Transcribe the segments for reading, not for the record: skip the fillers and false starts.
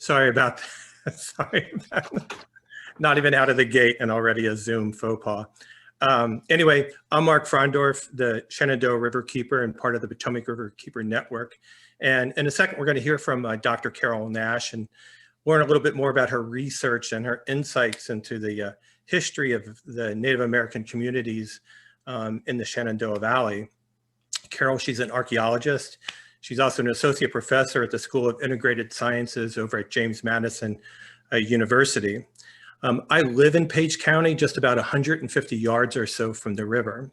Sorry about that. Sorry about that. Not even out of the gate and already a Zoom faux pas. Anyway, I'm Mark Frondorf, the Shenandoah Riverkeeper and part of the Potomac Riverkeeper Network. And in a second, we're going to hear from Dr. Carole Nash and learn a little bit more about her research and her insights into the history of the Native American communities in the Shenandoah Valley. Carole, she's an archaeologist. She's also an associate professor at the School of Integrated Sciences over at James Madison University. I live in Page County, just about 150 yards or so from the river.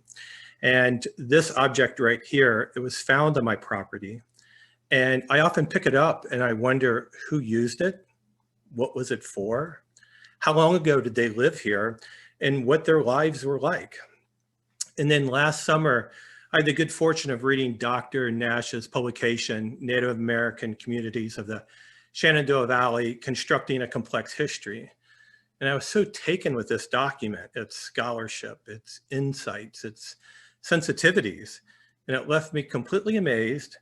And this object right here, it was found on my property. And I often pick it up and I wonder who used it, what was it for, how long ago did they live here, and what their lives were like. And then last summer, I had the good fortune of reading Dr. Nash's publication, Native American Communities of the Shenandoah Valley, Constructing a Complex History. And I was so taken with this document, its scholarship, its insights, its sensitivities, and it left me completely amazed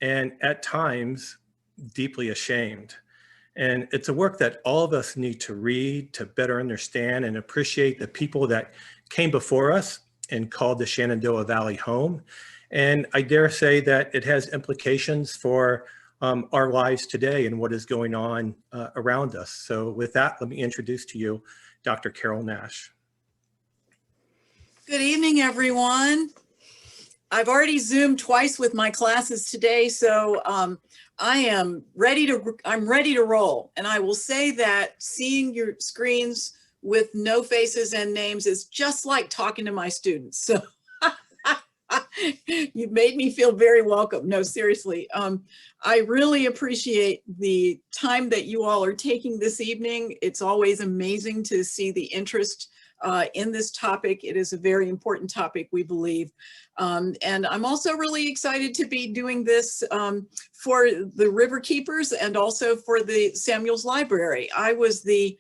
and at times deeply ashamed. And it's a work that all of us need to read to better understand and appreciate the people that came before us and called the Shenandoah Valley home. And I dare say that it has implications for our lives today and what is going on around us. So with that, let me introduce to you Dr. Carole Nash. Good evening, everyone. I've already Zoomed twice with my classes today, so I'm ready to roll. And I will say that seeing your screens with no faces and names is just like talking to my students. So you've made me feel very welcome. No, seriously. I really appreciate the time that you all are taking this evening. It's always amazing to see the interest in this topic. It is a very important topic, we believe. And I'm also really excited to be doing this for the River Keepers and also for the Samuels Library. I was the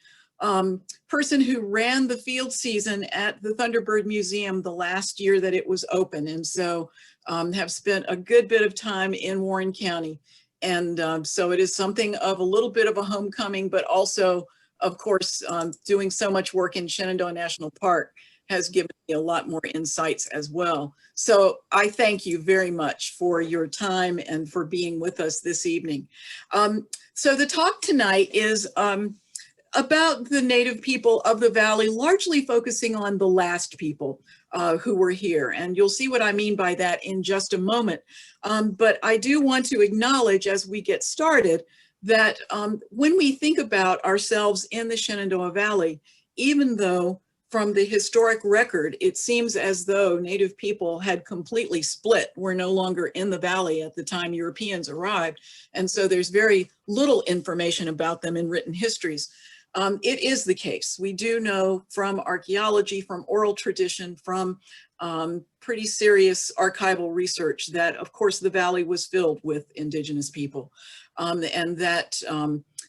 person who ran the field season at the Thunderbird Museum the last year that it was open. And so have spent a good bit of time in Warren County. And so it is something of a little bit of a homecoming, but also, of course, doing so much work in Shenandoah National Park has given me a lot more insights as well. So I thank you very much for your time and for being with us this evening. So the talk tonight is about the Native people of the Valley, largely focusing on the last people who were here. And you'll see what I mean by that in just a moment. But I do want to acknowledge as we get started that when we think about ourselves in the Shenandoah Valley, even though from the historic record, it seems as though Native people had completely split, were no longer in the Valley at the time Europeans arrived. And so there's very little information about them in written histories. It is the case. We do know from archaeology, from oral tradition, from pretty serious archival research that, of course, the Valley was filled with Indigenous people and that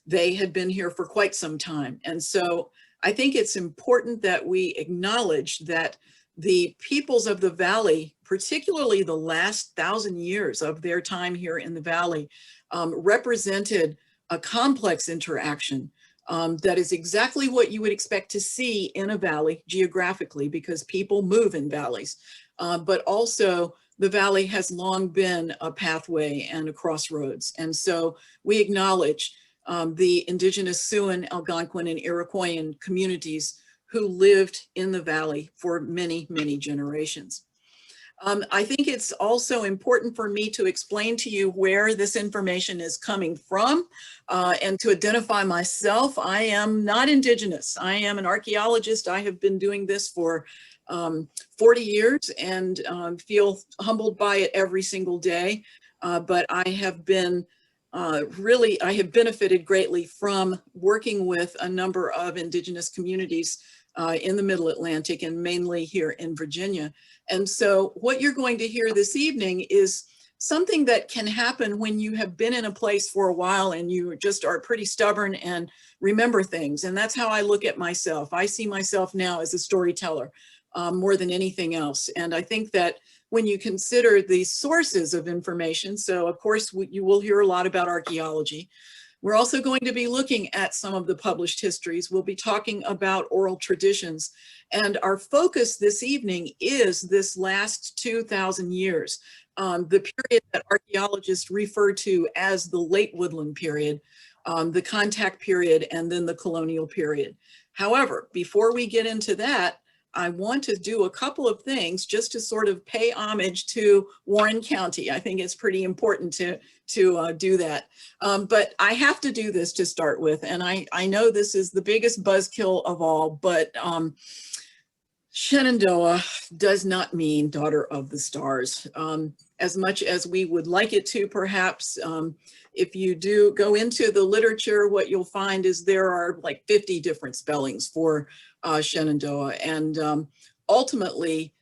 they had been here for quite some time. And so I think it's important that we acknowledge that the peoples of the Valley, particularly the last 1,000 years of their time here in the Valley, represented a complex interaction that is exactly what you would expect to see in a valley geographically, because people move in valleys. But also the valley has long been a pathway and a crossroads. And so we acknowledge the Indigenous Siouan, Algonquin, and Iroquois communities who lived in the valley for many, many generations. I think it's also important for me to explain to you where this information is coming from and to identify myself. I am not Indigenous. I am an archaeologist. I have been doing this for 40 years and feel humbled by it every single day. But I have been I have benefited greatly from working with a number of Indigenous communities in the Middle Atlantic and mainly here in Virginia. And so what you're going to hear this evening is something that can happen when you have been in a place for a while and you just are pretty stubborn and remember things. And that's how I look at myself. I see myself now as a storyteller more than anything else. And I think that when you consider the sources of information, so of course you will hear a lot about archaeology, We're also going to be looking at some of the published histories. We'll be talking about oral traditions. And our focus this evening is this last 2,000 years, the period that archaeologists refer to as the Late Woodland period, the contact period, and then the Colonial period. However, before we get into that, I want to do a couple of things just to sort of pay homage to Warren County. I think it's pretty important to do that. But I have to do this to start with. And I know this is the biggest buzzkill of all, but Shenandoah does not mean daughter of the stars. As much as we would like it to, perhaps, if you do go into the literature, what you'll find is there are like 50 different spellings for Shenandoah. And ultimately,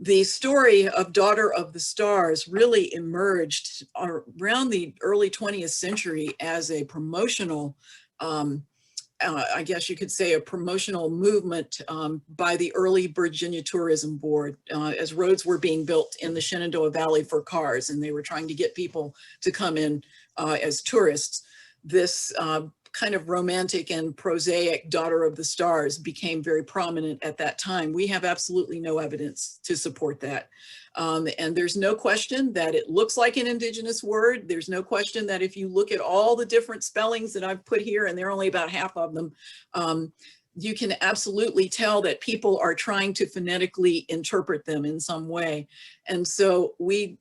the story of Daughter of the Stars really emerged around the early 20th century as a promotional, I guess you could say, a promotional movement by the early Virginia Tourism Board as roads were being built in the Shenandoah Valley for cars, and they were trying to get people to come in as tourists. This kind of romantic and prosaic Daughter of the Stars became very prominent at that time. We have absolutely no evidence to support that. And there's no question that it looks like an Indigenous word. There's no question that if you look at all the different spellings that I've put here, and there are only about half of them, you can absolutely tell that people are trying to phonetically interpret them in some way. And so we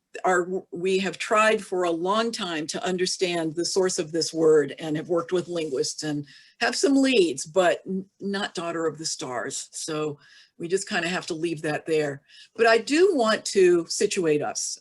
have tried for a long time to understand the source of this word and have worked with linguists and have some leads, but not Daughter of the Stars. So we just kind of have to leave that there. But I do want to situate us.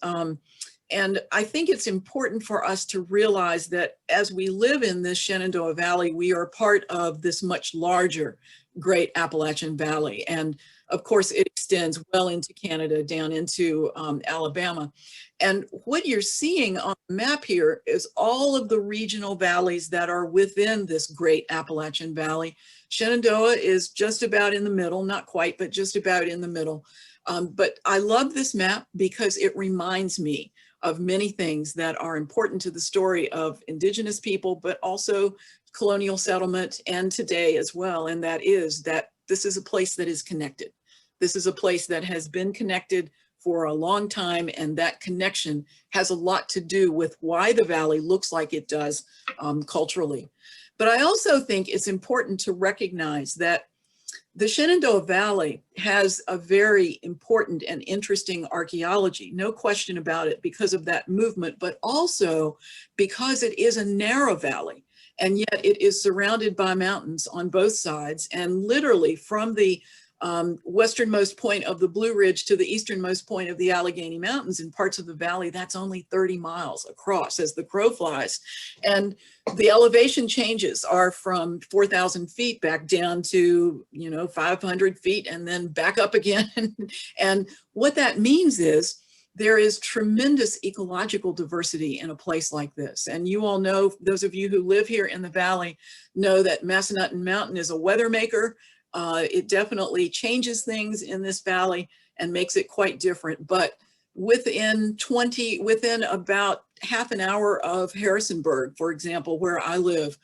And I think it's important for us to realize that as we live in this Shenandoah Valley, we are part of this much larger Great Appalachian Valley. And of course, it extends well into Canada, down into Alabama. And what you're seeing on the map here is all of the regional valleys that are within this Great Appalachian Valley. Shenandoah is just about in the middle, not quite, but just about in the middle. But I love this map because it reminds me of many things that are important to the story of Indigenous people, but also colonial settlement and today as well. And that is that this is a place that is connected. This is a place that has been connected for a long time, and that connection has a lot to do with why the valley looks like it does culturally. But I also think it's important to recognize that the Shenandoah Valley has a very important and interesting archaeology, no question about it, because of that movement, but also because it is a narrow valley, and yet it is surrounded by mountains on both sides, and literally from the westernmost point of the Blue Ridge to the easternmost point of the Allegheny Mountains in parts of the valley, that's only 30 miles across as the crow flies. And the elevation changes are from 4,000 feet back down to, 500 feet and then back up again. And what that means is there is tremendous ecological diversity in a place like this. And you all know, those of you who live here in the valley know that Massanutten Mountain is a weather maker. It definitely changes things in this valley and makes it quite different. But within about half an hour of Harrisonburg, for example, where I live,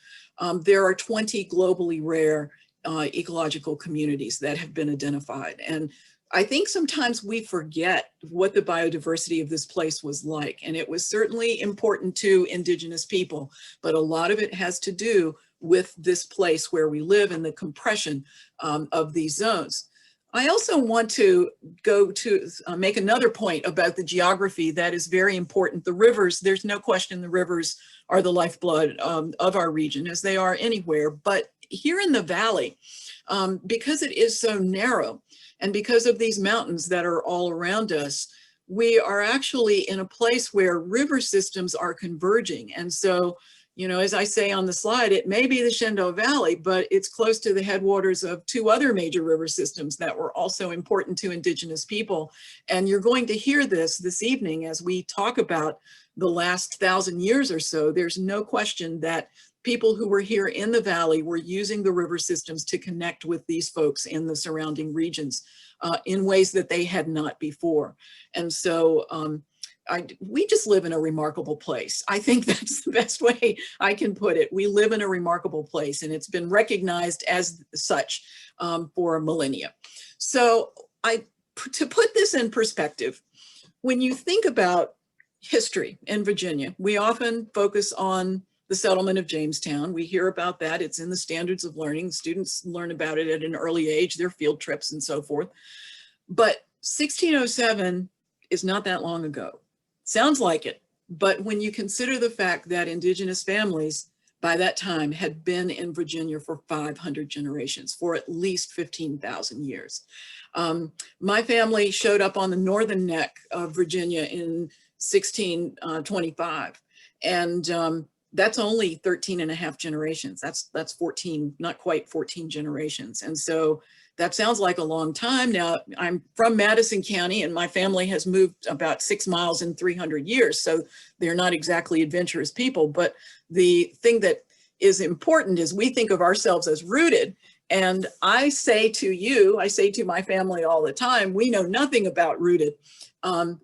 there are 20 globally rare ecological communities that have been identified. And I think sometimes we forget what the biodiversity of this place was like. And it was certainly important to Indigenous people, but a lot of it has to do with this place where we live and the compression of these zones. I also want to go to make another point about the geography that is very important. The rivers, there's no question the rivers are the lifeblood of our region, as they are anywhere. But here in the valley, because it is so narrow and because of these mountains that are all around us, we are actually in a place where river systems are converging. And so, as I say on the slide, it may be the Shenandoah Valley, but it's close to the headwaters of two other major river systems that were also important to Indigenous people. And you're going to hear this evening as we talk about the last 1,000 years or so. There's no question that people who were here in the valley were using the river systems to connect with these folks in the surrounding regions in ways that they had not before. And so we just live in a remarkable place. I think that's the best way I can put it. We live in a remarkable place, and it's been recognized as such for millennia. So to put this in perspective, when you think about history in Virginia, we often focus on the settlement of Jamestown. We hear about that. It's in the standards of learning. Students learn about it at an early age, their field trips and so forth. But 1607 is not that long ago. Sounds like it, but when you consider the fact that Indigenous families by that time had been in Virginia for 500 generations, for at least 15,000 years. My family showed up on the northern neck of Virginia in 1625, and that's only 13 and a half generations. That's 14, not quite 14 generations. And so that sounds like a long time. Now, I'm from Madison County, and my family has moved about 6 miles in 300 years. So they're not exactly adventurous people. But the thing that is important is we think of ourselves as rooted. And I say to my family all the time, we know nothing about rooted,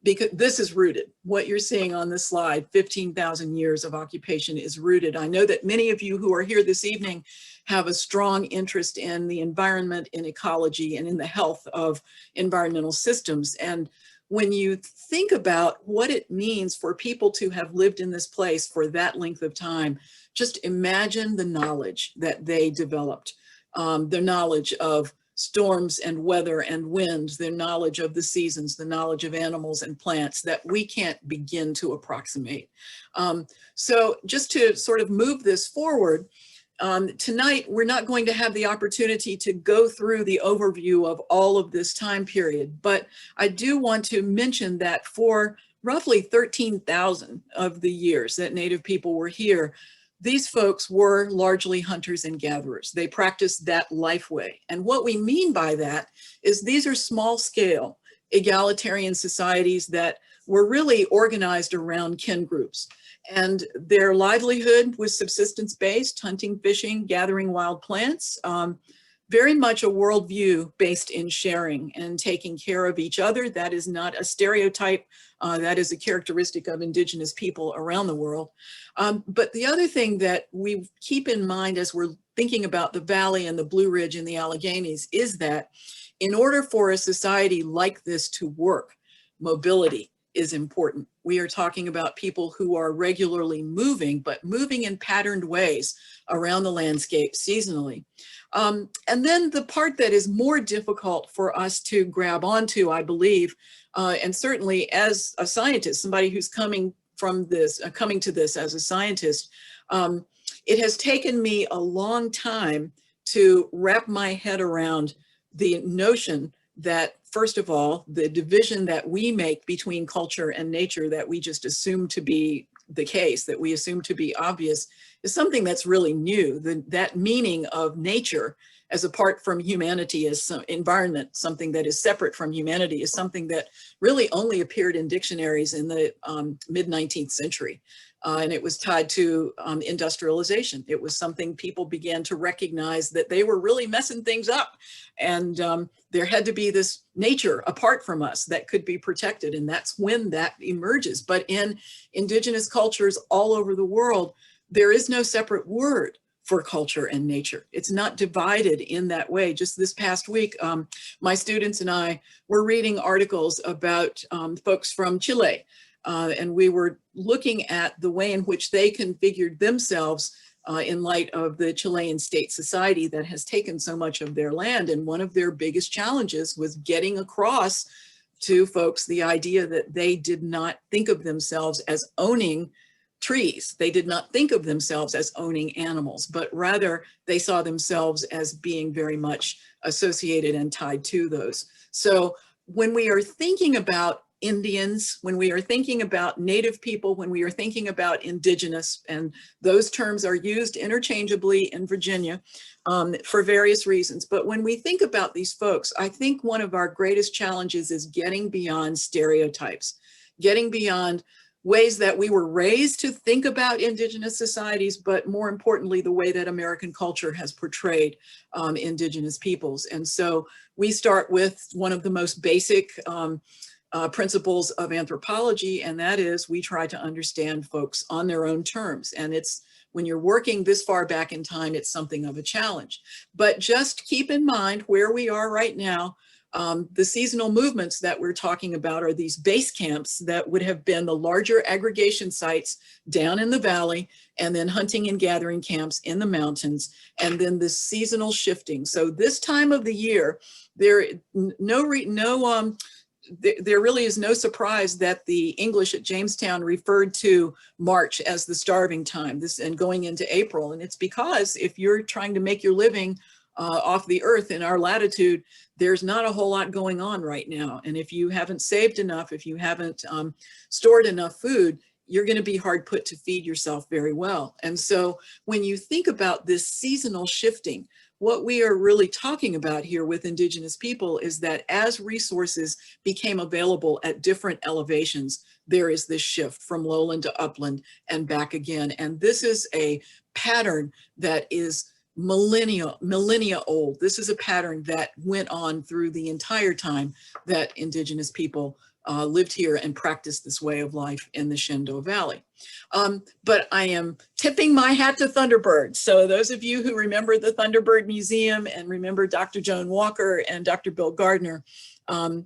because this is rooted. What you're seeing on this slide, 15,000 years of occupation, is rooted. I know that many of you who are here this evening have a strong interest in the environment, in ecology, and in the health of environmental systems. And when you think about what it means for people to have lived in this place for that length of time, just imagine the knowledge that they developed, the knowledge of storms and weather and winds, their knowledge of the seasons, the knowledge of animals and plants that we can't begin to approximate. So just to sort of move this forward, tonight, we're not going to have the opportunity to go through the overview of all of this time period, but I do want to mention that for roughly 13,000 of the years that Native people were here, these folks were largely hunters and gatherers. They practiced that life way. And what we mean by that is these are small scale egalitarian societies that were really organized around kin groups. And their livelihood was subsistence-based, hunting, fishing, gathering wild plants, very much a worldview based in sharing and taking care of each other. That is not a stereotype. That is a characteristic of Indigenous people around the world. But the other thing that we keep in mind as we're thinking about the Valley and the Blue Ridge and the Alleghenies is that in order for a society like this to work, mobility is important. We are talking about people who are regularly moving, but moving in patterned ways around the landscape seasonally. And then the part that is more difficult for us to grab onto, I believe, and certainly as a scientist, somebody who's coming to this as a scientist, it has taken me a long time to wrap my head around the notion that, first of all, the division that we make between culture and nature that we just assume to be the case, that we assume to be obvious, is something that's really new. That meaning of nature as apart from humanity, as some environment, something that is separate from humanity, is something that really only appeared in dictionaries in the mid-19th century. And it was tied to industrialization. It was something people began to recognize that they were really messing things up. And there had to be this nature apart from us that could be protected. And that's when that emerges. But in Indigenous cultures all over the world, there is no separate word for culture and nature. It's not divided in that way. Just this past week, my students and I were reading articles about folks from Chile. And we were looking at the way in which they configured themselves in light of the Chilean state society that has taken so much of their land. And one of their biggest challenges was getting across to folks the idea that they did not think of themselves as owning trees. They did not think of themselves as owning animals, but rather they saw themselves as being very much associated and tied to those. So when we are thinking about Indians, when we are thinking about Native people, when we are thinking about Indigenous, and those terms are used interchangeably in Virginia for various reasons. But when we think about these folks, I think one of our greatest challenges is getting beyond stereotypes, getting beyond ways that we were raised to think about Indigenous societies, but more importantly, the way that American culture has portrayed Indigenous peoples. And so we start with one of the most basic principles of anthropology, and that is we try to understand folks on their own terms. And it's when you're working this far back in time, it's something of a challenge. But just keep in mind where we are right now. The seasonal movements that we're talking about are these base camps that would have been the larger aggregation sites down in the valley, and then hunting and gathering camps in the mountains, and then the seasonal shifting. So this time of the year, there really is no surprise that the English at Jamestown referred to March as the starving time, and going into April. And it's because if you're trying to make your living off the earth in our latitude, there's not a whole lot going on right now. And if you haven't saved enough, if you haven't stored enough food, you're going to be hard put to feed yourself very well. And so when you think about this seasonal shifting, what we are really talking about here with Indigenous people is that as resources became available at different elevations, there is this shift from lowland to upland and back again. And this is a pattern that is millennia old. This is a pattern that went on through the entire time that Indigenous people lived here and practiced this way of life in the Shenandoah Valley. But I am tipping my hat to Thunderbird. So those of you who remember the Thunderbird Museum and remember Dr. Joan Walker and Dr. Bill Gardner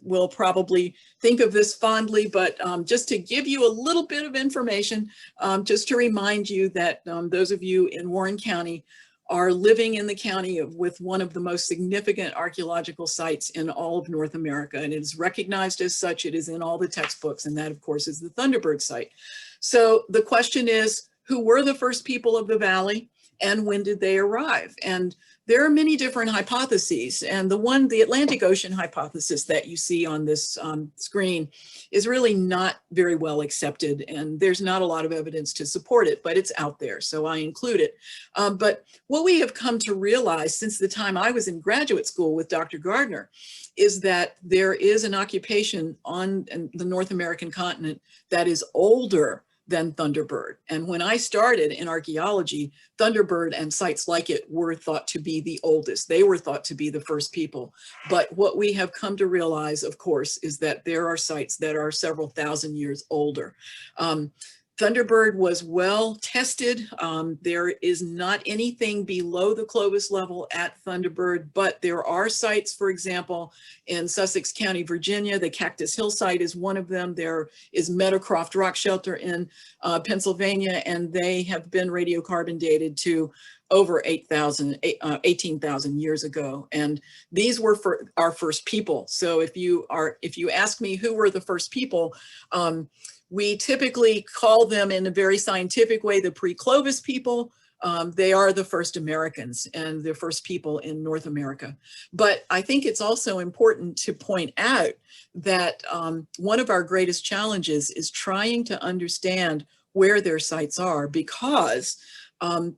will probably think of this fondly, but just to give you a little bit of information, just to remind you that those of you in Warren County are living in the county with one of the most significant archaeological sites in all of North America, and it is recognized as such. It is in all the textbooks, and that, of course, is the Thunderbird site. So the question is, who were the first people of the valley, and when did they arrive? And there are many different hypotheses, and the Atlantic Ocean hypothesis that you see on this screen is really not very well accepted, and there's not a lot of evidence to support it, but it's out there, so I include it. But what we have come to realize since the time I was in graduate school with Dr. Gardner is that there is an occupation on the North American continent that is older than Thunderbird. And when I started in archaeology, Thunderbird and sites like it were thought to be the oldest. They were thought to be the first people. But what we have come to realize, of course, is that there are sites that are several thousand years older. Thunderbird was well tested. There is not anything below the Clovis level at Thunderbird, but there are sites, for example, in Sussex County, Virginia. The Cactus Hill site is one of them. There is Meadowcroft Rock Shelter in Pennsylvania, and they have been radiocarbon dated to over 18,000 years ago. And these were for our first people. So if you ask me who were the first people, we typically call them in a very scientific way the Pre-Clovis people. They are the first Americans and the first people in North America. But I think it's also important to point out that one of our greatest challenges is trying to understand where their sites are, because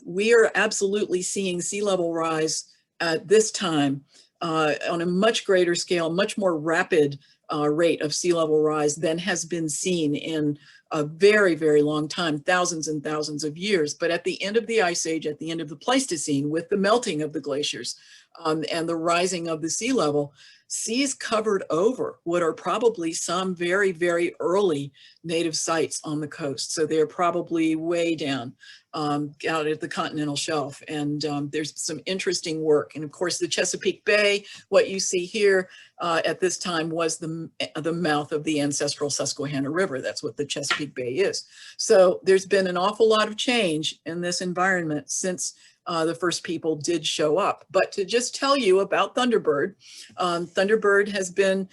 we are absolutely seeing sea level rise at this time on a much greater scale, much more rapid rate of sea level rise than has been seen in a very, very long time, thousands and thousands of years. But at the end of the Ice Age, at the end of the Pleistocene, with the melting of the glaciers and the rising of the sea level, seas covered over what are probably some very, very early native sites on the coast. So they're probably way down out at the continental shelf. And there's some interesting work. And of course, the Chesapeake Bay, what you see here at this time was the mouth of the ancestral Susquehanna River. That's what the Chesapeake Bay is. So there's been an awful lot of change in this environment since the first people did show up. But to just tell you about Thunderbird, Thunderbird has been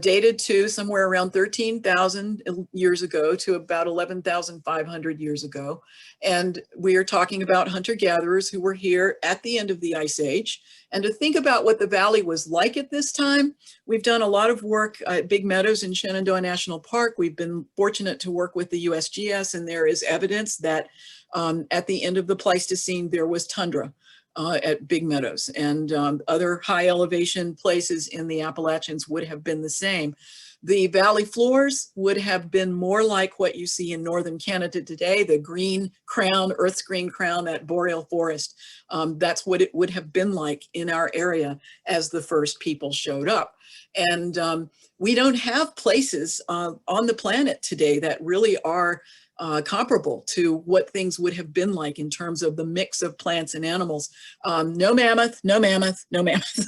dated to somewhere around 13,000 years ago to about 11,500 years ago. And we are talking about hunter-gatherers who were here at the end of the Ice Age. And to think about what the valley was like at this time, we've done a lot of work at Big Meadows in Shenandoah National Park. We've been fortunate to work with the USGS, and there is evidence that at the end of the Pleistocene, there was tundra at Big Meadows, and other high elevation places in the Appalachians would have been the same. The valley floors would have been more like what you see in northern Canada today, the green crown, Earth's green crown, that boreal forest. That's what it would have been like in our area as the first people showed up. And we don't have places on the planet today that really are comparable to what things would have been like in terms of the mix of plants and animals. No mammoth, no mammoth, no mammoth.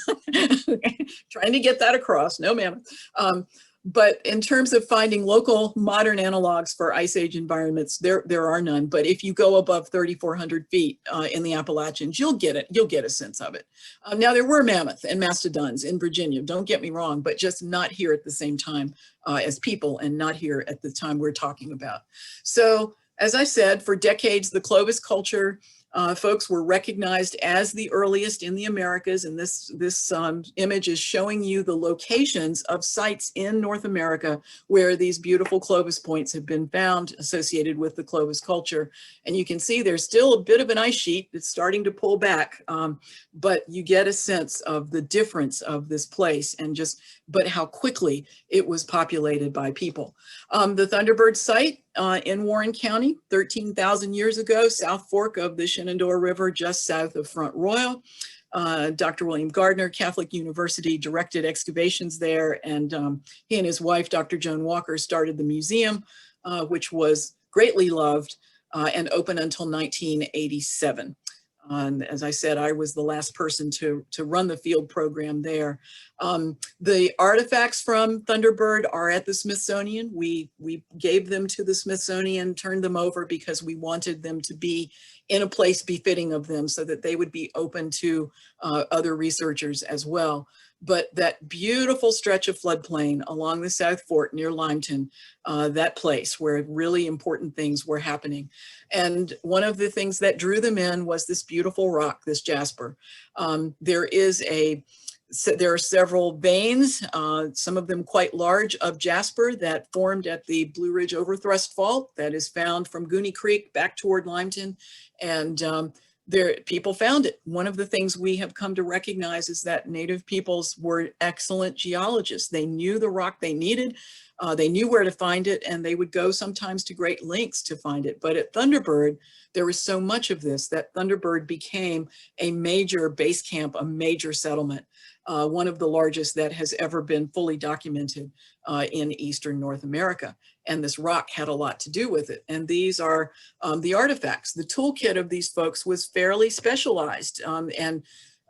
Trying to get that across, no mammoth. But in terms of finding local modern analogs for Ice Age environments, there are none. But if you go above 3,400 feet in the Appalachians, you'll get it. You'll get a sense of it. Now, there were mammoth and mastodons in Virginia, don't get me wrong, but just not here at the same time as people, and not here at the time we're talking about. So, as I said, for decades, the Clovis culture folks were recognized as the earliest in the Americas, and this image is showing you the locations of sites in North America where these beautiful Clovis points have been found associated with the Clovis culture. And you can see there's still a bit of an ice sheet that's starting to pull back, but you get a sense of the difference of this place and but how quickly it was populated by people. The Thunderbird site in Warren County, 13,000 years ago, South Fork of the Shenandoah River, just south of Front Royal. Dr. William Gardner, Catholic University, directed excavations there, and he and his wife, Dr. Joan Walker, started the museum, which was greatly loved and open until 1987. As I said, I was the last person to run the field program there. The artifacts from Thunderbird are at the Smithsonian. We gave them to the Smithsonian, turned them over because we wanted them to be in a place befitting of them so that they would be open to other researchers as well. But that beautiful stretch of floodplain along the South Fork near Limetown, that place where really important things were happening. And one of the things that drew them in was this beautiful rock, this jasper. There are several veins, some of them quite large, of jasper that formed at the Blue Ridge Overthrust Fault that is found from Goonie Creek back toward Limetown. And people found it. One of the things we have come to recognize is that Native peoples were excellent geologists. They knew the rock they needed, they knew where to find it, and they would go sometimes to great lengths to find it. But at Thunderbird, there was so much of this that Thunderbird became a major base camp, a major settlement, one of the largest that has ever been fully documented in Eastern North America. And this rock had a lot to do with it. And these are the artifacts. The toolkit of these folks was fairly specialized.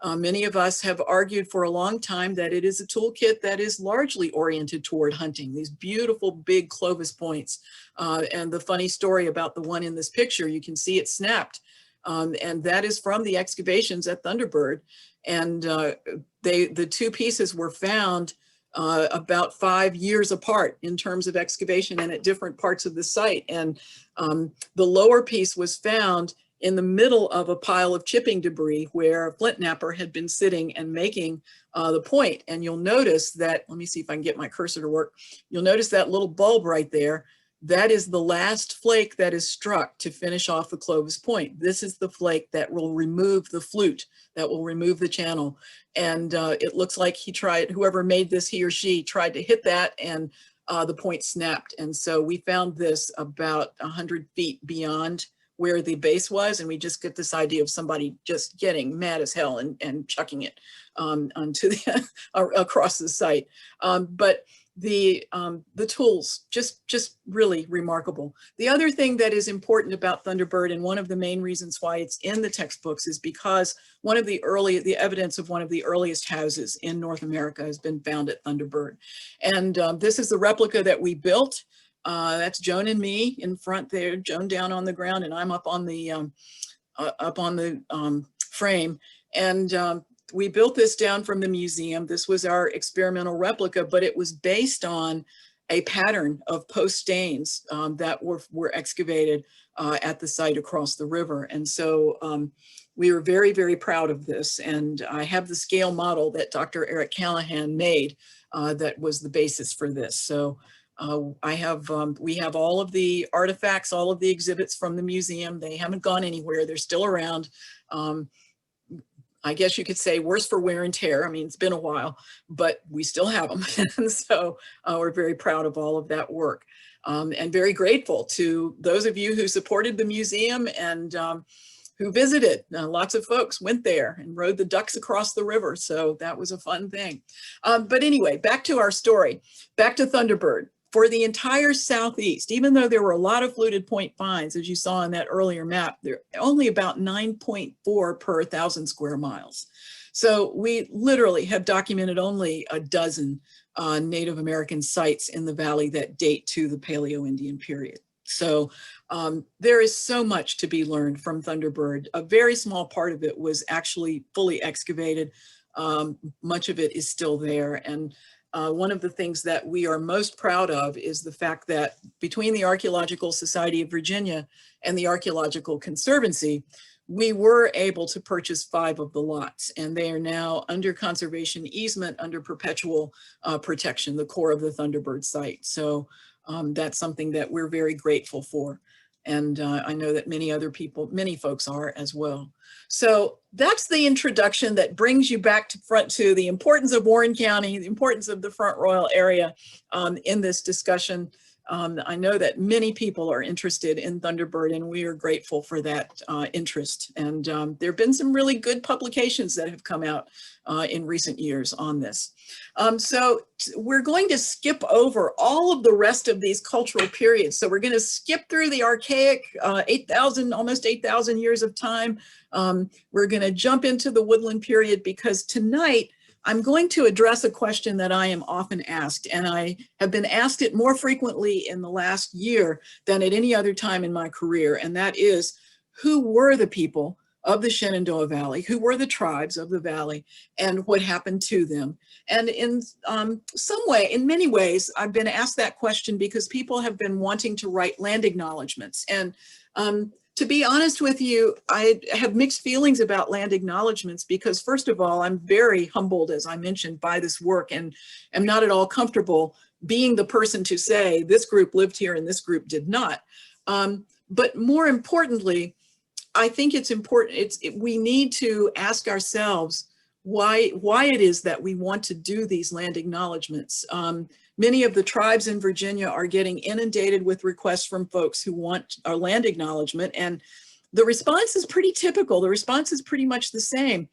Many of us have argued for a long time that it is a toolkit that is largely oriented toward hunting, these beautiful big Clovis points. And the funny story about the one in this picture, you can see it snapped. And that is from the excavations at Thunderbird. And the two pieces were found about 5 years apart in terms of excavation and at different parts of the site. And the lower piece was found in the middle of a pile of chipping debris where a flint knapper had been sitting and making the point. And you'll notice that, let me see if I can get my cursor to work. You'll notice that little bulb right there. That is the last flake that is struck to finish off the Clovis point. This is the flake that will remove the flute, that will remove the channel. And it looks like whoever made this, he or she, tried to hit that, and the point snapped. And so we found this about 100 feet beyond where the base was, and we just get this idea of somebody just getting mad as hell and chucking it onto across the site. But the tools, just really remarkable. The other thing that is important about Thunderbird, and one of the main reasons why it's in the textbooks, is because the evidence of one of the earliest houses in North America has been found at Thunderbird. And this is the replica that we built. That's Joan and me in front there, Joan down on the ground, and I'm up on the frame. And we built this down from the museum. This was our experimental replica, but it was based on a pattern of post stains that were excavated at the site across the river. And so we were very, very proud of this. And I have the scale model that Dr. Eric Callahan made that was the basis for this. So we have all of the artifacts, all of the exhibits from the museum. They haven't gone anywhere. They're still around. I guess you could say worse for wear and tear. I mean, it's been a while, but we still have them. And so we're very proud of all of that work and very grateful to those of you who supported the museum and who visited. Lots of folks went there and rode the ducks across the river. So that was a fun thing. But anyway, back to our story, back to Thunderbird. For the entire Southeast, even though there were a lot of fluted point finds, as you saw in that earlier map, there are only about 9.4 per 1,000 square miles. So we literally have documented only a dozen Native American sites in the valley that date to the Paleo-Indian period. So there is so much to be learned from Thunderbird. A very small part of it was actually fully excavated. Much of it is still there. And one of the things that we are most proud of is the fact that between the Archaeological Society of Virginia and the Archaeological Conservancy, we were able to purchase 5 of the lots, and they are now under conservation easement, under perpetual protection, the core of the Thunderbird site. So that's something that we're very grateful for. And I know that many folks are as well. So that's the introduction that brings you back to the importance of Warren County, the importance of the Front Royal area in this discussion. I know that many people are interested in Thunderbird, and we are grateful for that interest. And there have been some really good publications that have come out in recent years on this. So we're going to skip over all of the rest of these cultural periods. So we're going to skip through the archaic 8,000, almost 8,000 years of time. We're going to jump into the Woodland period, because tonight I'm going to address a question that I am often asked, and I have been asked it more frequently in the last year than at any other time in my career. And that is, who were the people of the Shenandoah Valley? Who were the tribes of the valley, and what happened to them? And in many ways, I've been asked that question because people have been wanting to write land acknowledgements. And to be honest with you, I have mixed feelings about land acknowledgements, because first of all, I'm very humbled, as I mentioned, by this work, and am not at all comfortable being the person to say this group lived here and this group did not. But more importantly, I think it's important, we need to ask ourselves why it is that we want to do these land acknowledgements. Many of the tribes in Virginia are getting inundated with requests from folks who want a land acknowledgement, and the response is pretty typical. The response is pretty much the same.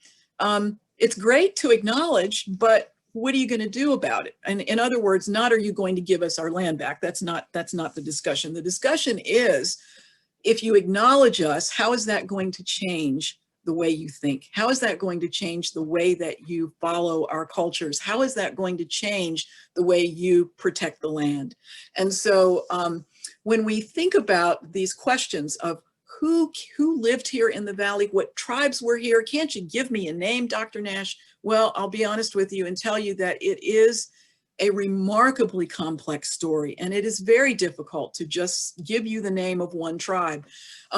It's great to acknowledge, but what are you going to do about it? And in other words, not are you going to give us our land back? That's not the discussion. The discussion is, if you acknowledge us, how is that going to change the way you think? How is that going to change the way that you follow our cultures? How is that going to change the way you protect the land? And so when we think about these questions of who lived here in the valley, what tribes were here, can't you give me a name, Dr. Nash? Well, I'll be honest with you and tell you that it is a remarkably complex story, and it is very difficult to just give you the name of one tribe.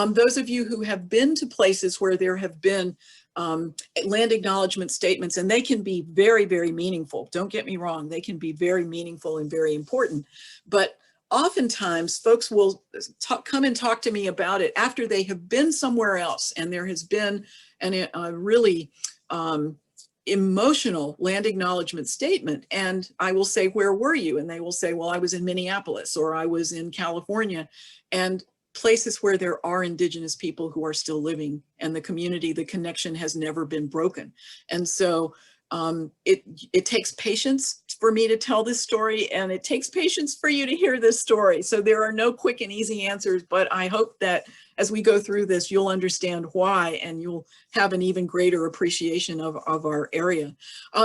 Those of you who have been to places where there have been land acknowledgement statements, and they can be very, very meaningful. Don't get me wrong, they can be very meaningful and very important. But oftentimes folks will come and talk to me about it after they have been somewhere else, and there has been a really emotional land acknowledgement statement, and I will say, where were you? And they will say, well, I was in Minneapolis, or I was in California, and places where there are Indigenous people who are still living, and the community, the connection has never been broken. And so it takes patience for me to tell this story, and it takes patience for you to hear this story. So there are no quick and easy answers, but I hope that as we go through this, you'll understand why, and you'll have an even greater appreciation of our area.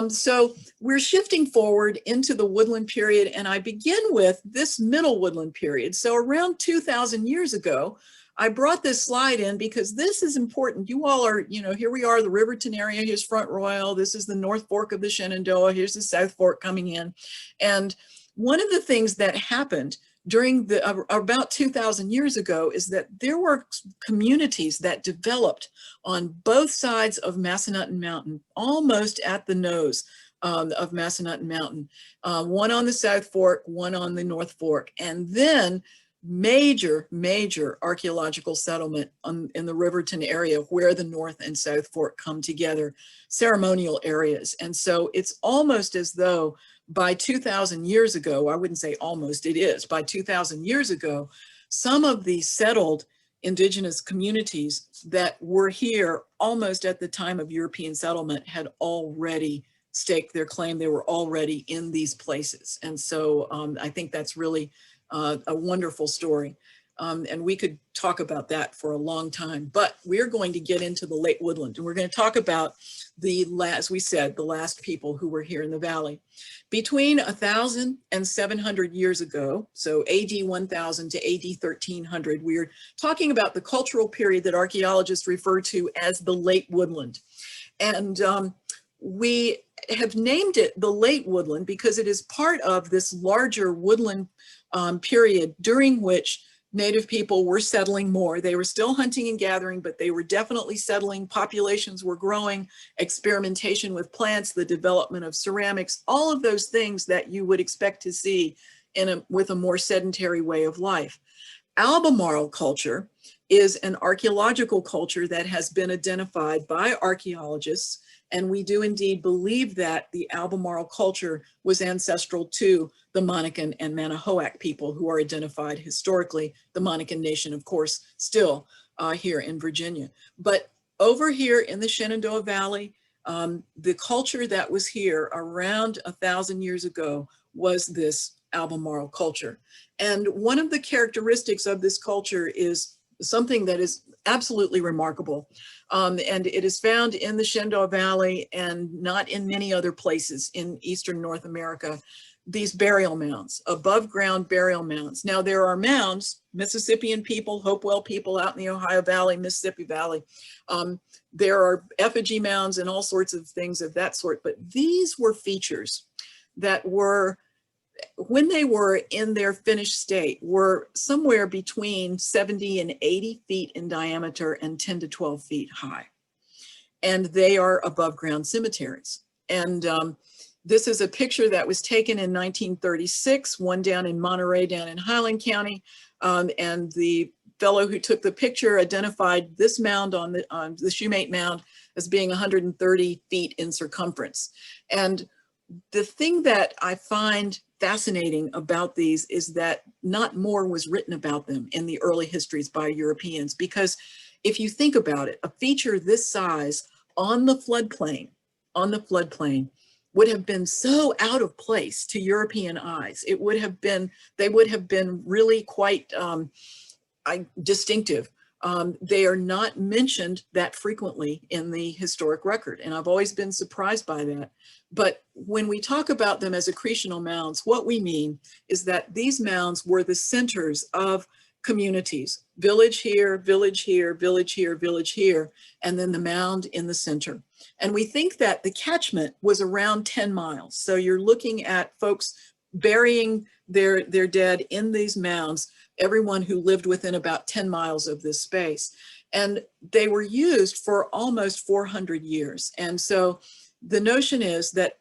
So we're shifting forward into the Woodland period, and I begin with this middle Woodland period. So around 2,000 years ago, I brought this slide in because this is important. You all are, here we are, the Riverton area, here's Front Royal, this is the North Fork of the Shenandoah, here's the South Fork coming in. And one of the things that happened during about 2,000 years ago is that there were communities that developed on both sides of Massanutten Mountain, almost at the nose of Massanutten Mountain, one on the South Fork, one on the North Fork, and then major archaeological settlement in the Riverton area where the North and South Fork come together, ceremonial areas. And so it's almost as though by 2,000 years ago, I wouldn't say almost, it is, by 2,000 years ago, some of the settled indigenous communities that were here almost at the time of European settlement had already staked their claim. They were already in these places. And so I think that's really a wonderful story. And we could talk about that for a long time, but we're going to get into the Late Woodland, and we're going to talk about the last, we said, the last people who were here in the valley. Between 1,000 and 700 years ago, so AD 1000 to AD 1300, we're talking about the cultural period that archaeologists refer to as the Late Woodland. And we have named it the Late Woodland because it is part of this larger woodland period during which Native people were settling more. They were still hunting and gathering, but they were definitely settling. Populations were growing, experimentation with plants, the development of ceramics, all of those things that you would expect to see with a more sedentary way of life. Albemarle culture is an archaeological culture that has been identified by archaeologists, and we do indeed believe that the Albemarle culture was ancestral to the Monacan and Manahoac people who are identified historically. The Monacan nation, of course, still here in Virginia. But over here in the Shenandoah Valley, the culture that was here around 1,000 years ago was this Albemarle culture. And one of the characteristics of this culture is something that is absolutely remarkable. And it is found in the Shenandoah Valley and not in many other places in Eastern North America. These burial mounds, above ground burial mounds. Now there are mounds, Mississippian people, Hopewell people out in the Ohio Valley, Mississippi Valley. There are effigy mounds and all sorts of things of that sort, but these were features that were, when they were in their finished state, were somewhere between 70 and 80 feet in diameter and 10 to 12 feet high. And they are above ground cemeteries. And this is a picture that was taken in 1936, one down in Monterey, down in Highland County. And the fellow who took the picture identified this mound on the Shoemate Mound as being 130 feet in circumference. And the thing that I find fascinating about these is that not more was written about them in the early histories by Europeans, because if you think about it, a feature this size on the floodplain would have been so out of place to European eyes. It would have been, they would have been really quite distinctive. They are not mentioned that frequently in the historic record, and I've always been surprised by that. But when we talk about them as accretional mounds, what we mean is that these mounds were the centers of communities, village here, village here, village here, village here, and then the mound in the center. And we think that the catchment was around 10 miles. So you're looking at folks burying their dead in these mounds, everyone who lived within about 10 miles of this space. And they were used for almost 400 years. And so the notion is that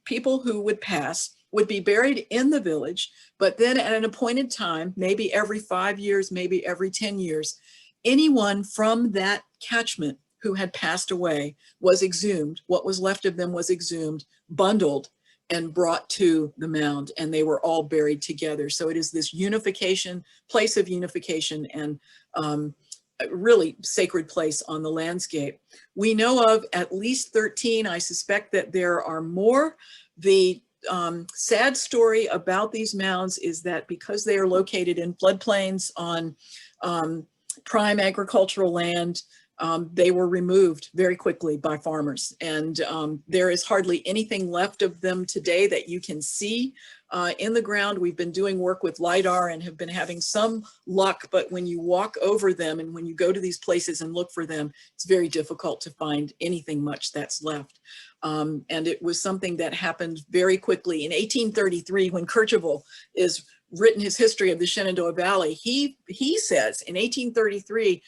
people who would pass would be buried in the village, but then at an appointed time, maybe every 5 years, maybe every 10 years, anyone from that catchment who had passed away was exhumed. What was left of them was exhumed, bundled, and brought to the mound, and they were all buried together. So it is this unification, place of unification, and a really sacred place on the landscape. We know of at least 13. I suspect that there are more. The sad story about these mounds is that because they are located in floodplains on prime agricultural land, they were removed very quickly by farmers. And there is hardly anything left of them today that you can see in the ground. We've been doing work with LIDAR and have been having some luck, but when you walk over them and when you go to these places and look for them, it's very difficult to find anything much that's left. And it was something that happened very quickly. In 1833, when Kercheval is written his history of the Shenandoah Valley, he says in 1833,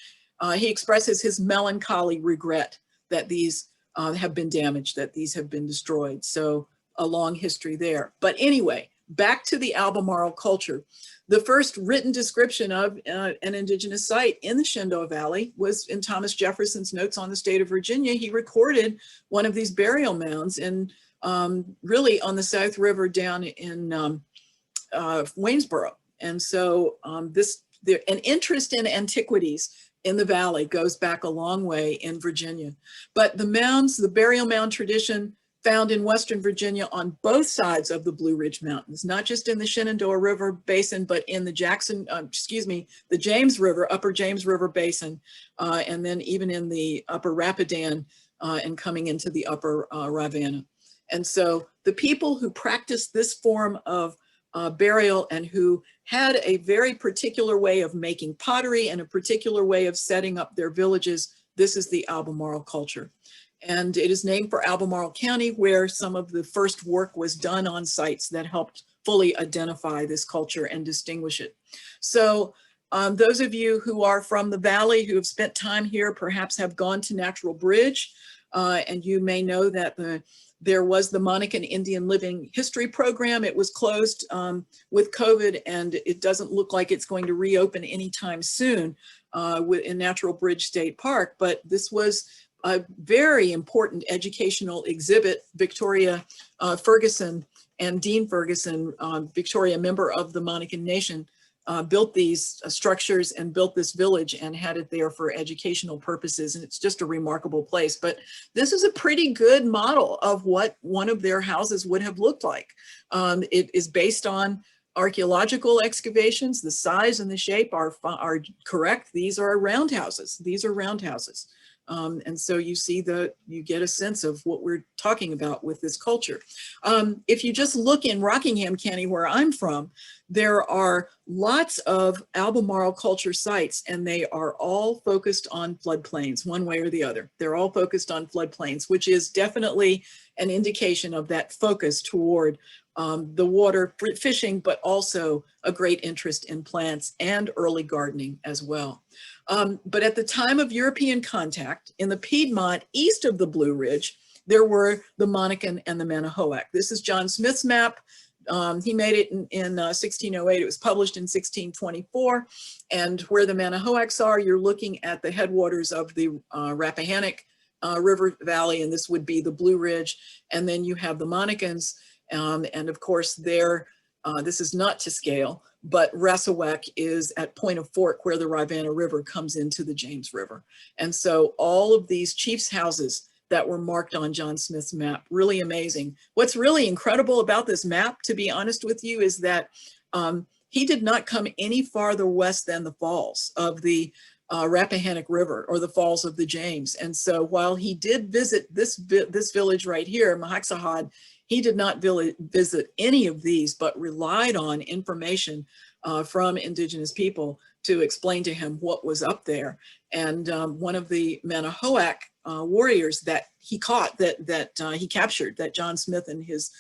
he expresses his melancholy regret that these have been damaged, that these have been destroyed. So a long history there. But anyway, back to the Albemarle culture. The first written description of an indigenous site in the Shenandoah Valley was in Thomas Jefferson's Notes on the State of Virginia. He recorded one of these burial mounds in really on the South River down in Waynesboro. And so an interest in antiquities in the valley goes back a long way in Virginia. But the mounds, the burial mound tradition found in Western Virginia on both sides of the Blue Ridge Mountains, not just in the Shenandoah River Basin, but in the the James River, Upper James River Basin, and then even in the Upper Rapidan and coming into the Upper Rivanna. And so the people who practiced this form of burial and who had a very particular way of making pottery and a particular way of setting up their villages, this is the Albemarle culture. And it is named for Albemarle County, where some of the first work was done on sites that helped fully identify this culture and distinguish it. So those of you who are from the Valley, who have spent time here, perhaps have gone to Natural Bridge, and you may know that there was the Monacan Indian Living History Program. It was closed with COVID, and it doesn't look like it's going to reopen anytime soon in Natural Bridge State Park, but this was a very important educational exhibit. Victoria Ferguson and Dean Ferguson, Victoria, member of the Monacan Nation, built these structures and built this village and had it there for educational purposes. And it's just a remarkable place. But this is a pretty good model of what one of their houses would have looked like. It is based on archaeological excavations. The size and the shape are correct. These are roundhouses. These are roundhouses. And so you see you get a sense of what we're talking about with this culture. If you just look in Rockingham County, where I'm from, there are lots of Albemarle culture sites, and they are all focused on floodplains, one way or the other. They're all focused on floodplains, which is definitely an indication of that focus toward the water fishing, but also a great interest in plants and early gardening as well. But at the time of European contact in the Piedmont east of the Blue Ridge, there were the Monacan and the Manahoac. This is John Smith's map. He made it in 1608. It was published in 1624. And where the Manahoacs are, you're looking at the headwaters of the Rappahannock River Valley, and this would be the Blue Ridge. And then you have the Monacans, and of course this is not to scale, but Rassawack is at Point of Fork, where the Rivanna River comes into the James River. And so all of these chiefs' houses that were marked on John Smith's map, really amazing. What's really incredible about this map, to be honest with you, is that he did not come any farther west than the falls of the Rappahannock River or the falls of the James. And so while he did visit this village right here, Mahaxahad, he did not visit any of these, but relied on information from Indigenous people to explain to him what was up there. And one of the Manahoac warriors that he caught, that he captured, that John Smith and his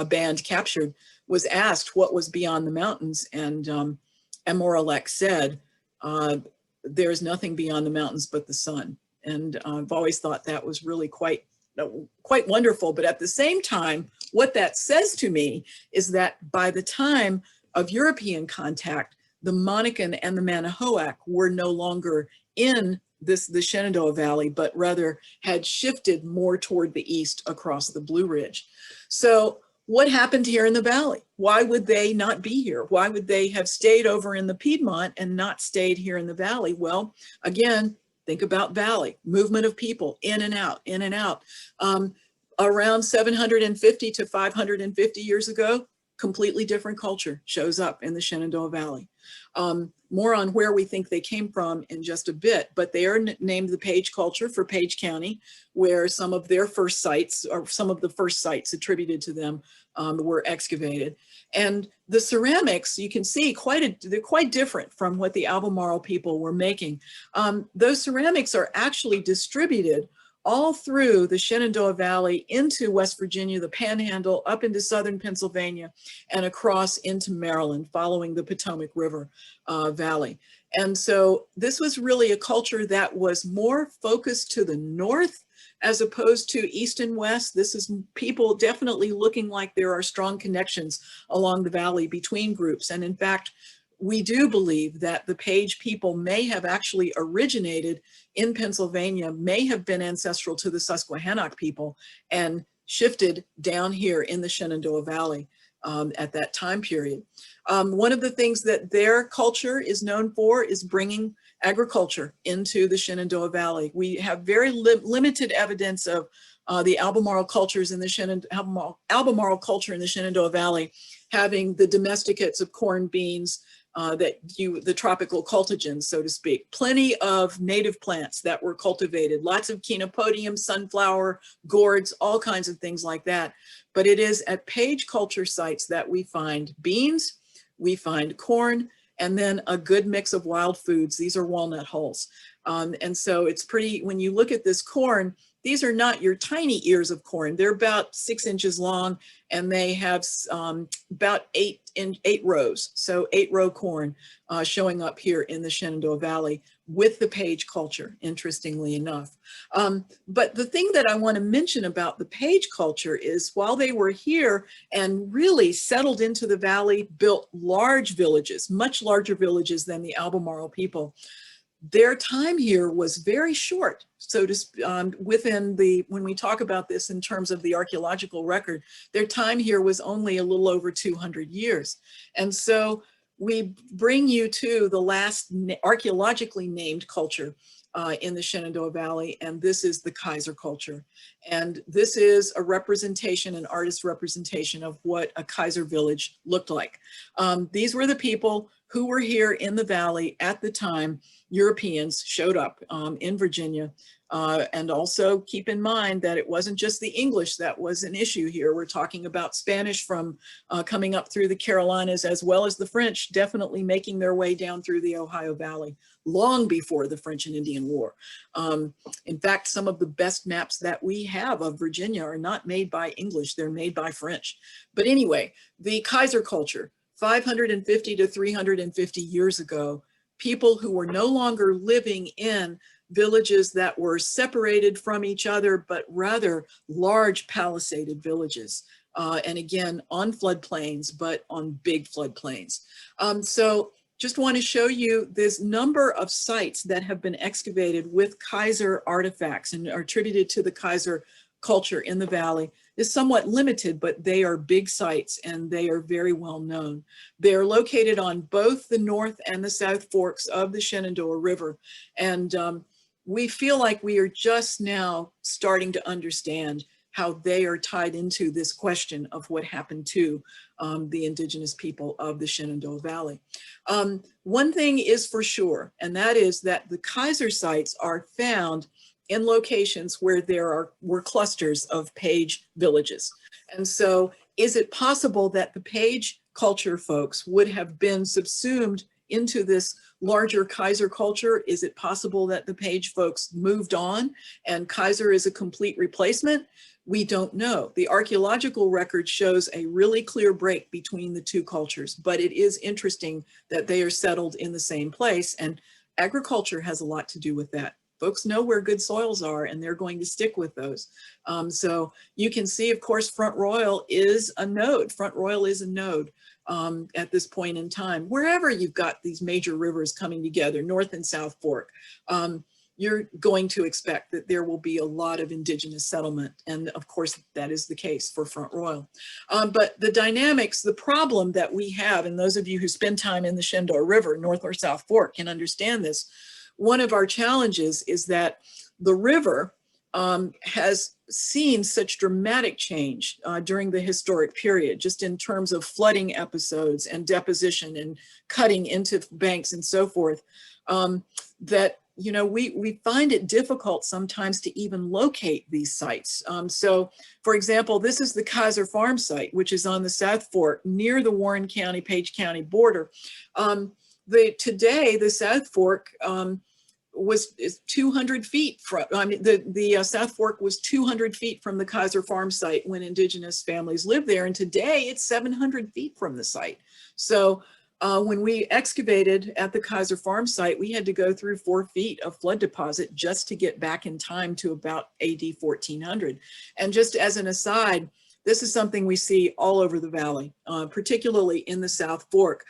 band captured, was asked what was beyond the mountains. And Amoralek said, there's nothing beyond the mountains but the sun. And I've always thought that was really quite wonderful. But at the same time, what that says to me is that by the time of European contact, the Monacan and the Manahoac were no longer in the Shenandoah Valley, but rather had shifted more toward the east across the Blue Ridge. So what happened here in the valley? Why would they not be here? Why would they have stayed over in the Piedmont and not stayed here in the valley? Well, again, think about valley, movement of people in and out, in and out. Around 750 to 550 years ago, completely different culture shows up in the Shenandoah Valley. More on where we think they came from in just a bit, but they are named the Page culture for Page County, where some of their first sites, or some of the first sites attributed to them, were excavated. And the ceramics, you can see they're quite different from what the Albemarle people were making. Those ceramics are actually distributed all through the Shenandoah Valley into West Virginia, the Panhandle, up into southern Pennsylvania, and across into Maryland, following the Potomac River Valley. And so this was really a culture that was more focused to the north as opposed to east and west. This is people definitely looking like there are strong connections along the valley between groups. And in fact, we do believe that the Page people may have actually originated in Pennsylvania, may have been ancestral to the Susquehannock people, and shifted down here in the Shenandoah Valley. at that time period. One of the things that their culture is known for is bringing agriculture into the Shenandoah Valley. We have very limited evidence of the Albemarle cultures in the Albemarle culture in the Shenandoah Valley having the domesticates of corn, beans, the tropical cultigens, so to speak. Plenty of native plants that were cultivated, lots of chenopodium, sunflower, gourds, all kinds of things like that. But it is at page culture sites that we find beans, we find corn, and then a good mix of wild foods. These are walnut hulls. And so it's pretty, when you look at this corn, these are not your tiny ears of corn. They're about 6 inches long, and they have about 8 rows. So 8-row corn showing up here in the Shenandoah Valley with the page culture, interestingly enough. But the thing that I want to mention about the page culture is while they were here and really settled into the valley, built large villages, much larger villages than the Albemarle people, their time here was very short. So when we talk about this in terms of the archaeological record, their time here was only a little over 200 years. And so we bring you to the last archaeologically named culture in the Shenandoah Valley, and this is the Kaiser culture. And this is a representation, an artist representation of what a Kaiser village looked like. These were the people who were here in the valley at the time Europeans showed up in Virginia. And also keep in mind that it wasn't just the English that was an issue here. We're talking about Spanish from coming up through the Carolinas, as well as the French definitely making their way down through the Ohio Valley long before the French and Indian War. In fact, some of the best maps that we have of Virginia are not made by English, they're made by French. But anyway, the Kaiser culture, 550 to 350 years ago, people who were no longer living in villages that were separated from each other, but rather large palisaded villages. And again, on floodplains, but on big floodplains. So just want to show you this number of sites that have been excavated with Kaiser artifacts and are attributed to the Kaiser culture in the valley is somewhat limited, but they are big sites and they are very well known. They are located on both the north and the south forks of the Shenandoah River. And we feel like we are just now starting to understand how they are tied into this question of what happened to the indigenous people of the Shenandoah Valley. One thing is for sure, and that is that the Kaiser sites are found in locations where there were clusters of page villages. And so is it possible that the page culture folks would have been subsumed into this larger Kaiser culture? Is it possible that the page folks moved on and Kaiser is a complete replacement? We don't know. The archaeological record shows a really clear break between the two cultures, but it is interesting that they are settled in the same place, and agriculture has a lot to do with that. Folks know where good soils are and they're going to stick with those. So you can see, of course, Front Royal is a node. Front Royal is a node at this point in time. Wherever you've got these major rivers coming together, North and South Fork, you're going to expect that there will be a lot of indigenous settlement. And of course, that is the case for Front Royal. But the dynamics, the problem that we have, and those of you who spend time in the Shenandoah River, North or South Fork, can understand this. One of our challenges is that the river has seen such dramatic change during the historic period, just in terms of flooding episodes and deposition and cutting into banks and so forth, that we find it difficult sometimes to even locate these sites. So, for example, this is the Kaiser Farm site, which is on the South Fork near the Warren County, Page County border. Today, the South Fork is 200 feet from, the South Fork was 200 feet from the Kaiser Farm site when indigenous families lived there. And today it's 700 feet from the site. So when we excavated at the Kaiser Farm site, we had to go through 4 feet of flood deposit just to get back in time to about AD 1400. And just as an aside, this is something we see all over the valley, particularly in the South Fork.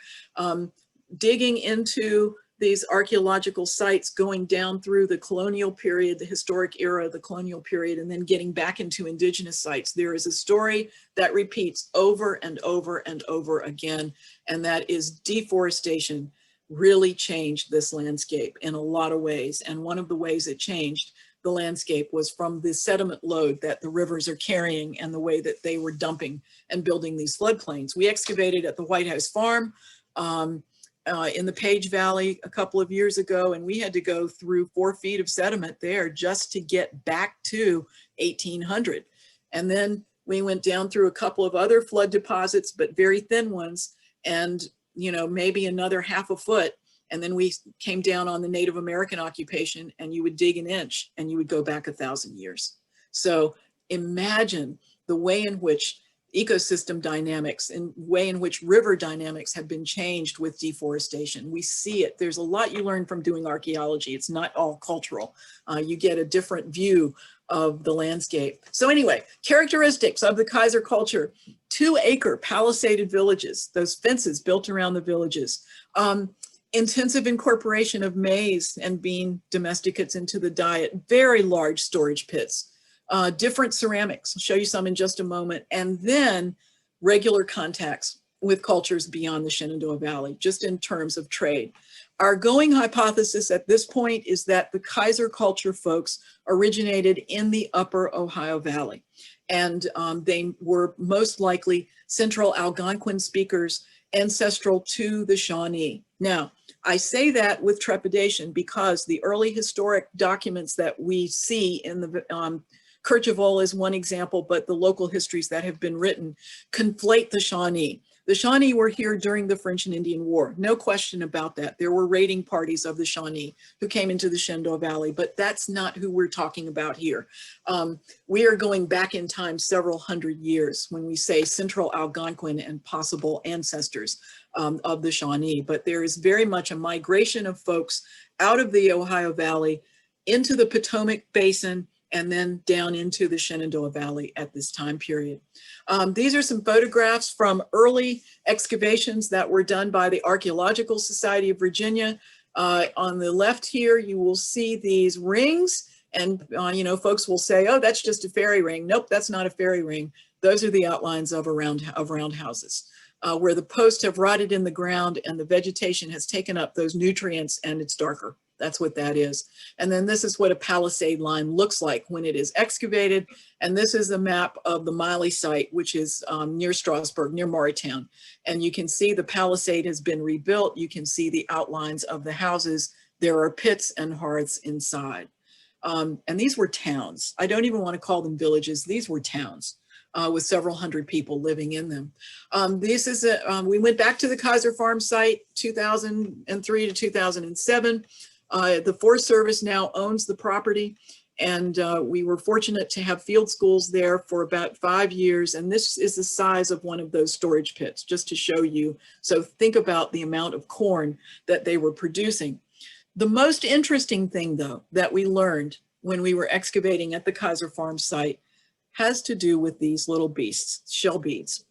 Digging into these archaeological sites going down through the colonial period, the historic era, the colonial period, and then getting back into indigenous sites, there is a story that repeats over and over and over again, and that is deforestation really changed this landscape in a lot of ways. And one of the ways it changed the landscape was from the sediment load that the rivers are carrying and the way that they were dumping and building these floodplains. We excavated at the White House Farm in the Page Valley a couple of years ago, and we had to go through 4 feet of sediment there just to get back to 1800. And then we went down through a couple of other flood deposits, but very thin ones, and maybe another ½ a foot. And then we came down on the Native American occupation, and you would dig an inch and you would go back 1,000 years. So imagine the way in which ecosystem dynamics and way in which river dynamics have been changed with deforestation. We see it. There's a lot you learn from doing archaeology. It's not all cultural. You get a different view of the landscape. So anyway, characteristics of the Kaiser culture: 2-acre palisaded villages, those fences built around the villages. Intensive incorporation of maize and bean domesticates into the diet, very large storage pits. Different ceramics, I'll show you some in just a moment, and then regular contacts with cultures beyond the Shenandoah Valley, just in terms of trade. Our going hypothesis at this point is that the Kaiser culture folks originated in the upper Ohio Valley, and they were most likely Central Algonquin speakers ancestral to the Shawnee. Now, I say that with trepidation because the early historic documents that we see in the Kercheval is one example, but the local histories that have been written conflate the Shawnee. The Shawnee were here during the French and Indian War, no question about that. There were raiding parties of the Shawnee who came into the Shenandoah Valley, but that's not who we're talking about here. We are going back in time several hundred years when we say Central Algonquin and possible ancestors of the Shawnee, but there is very much a migration of folks out of the Ohio Valley into the Potomac Basin and then down into the Shenandoah Valley at this time period. These are some photographs from early excavations that were done by the Archaeological Society of Virginia. On the left here, you will see these rings, and folks will say, oh, that's just a fairy ring. Nope, that's not a fairy ring. Those are the outlines of roundhouses, where the posts have rotted in the ground and the vegetation has taken up those nutrients and it's darker. That's what that is. And then this is what a Palisade Line looks like when it is excavated. And this is a map of the Miley site, which is near Strasburg, near Morristown. And you can see the Palisade has been rebuilt. You can see the outlines of the houses. There are pits and hearths inside. And these were towns. I don't even want to call them villages. These were towns with several hundred people living in them. We went back to the Kaiser Farm site, 2003 to 2007. The Forest Service now owns the property, and we were fortunate to have field schools there for about 5 years. And this is the size of one of those storage pits, just to show you. So think about the amount of corn that they were producing. The most interesting thing, though, that we learned when we were excavating at the Kaiser Farm site has to do with these little beasts, shell beads.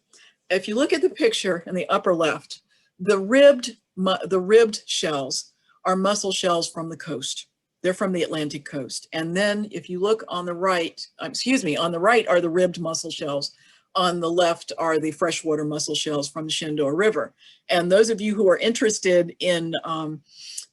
If you look at the picture in the upper left, the ribbed shells are mussel shells from the coast. They're from the Atlantic coast. And then if you look on the right, on the right are the ribbed mussel shells. On the left are the freshwater mussel shells from the Shenandoah River. And those of you who are interested in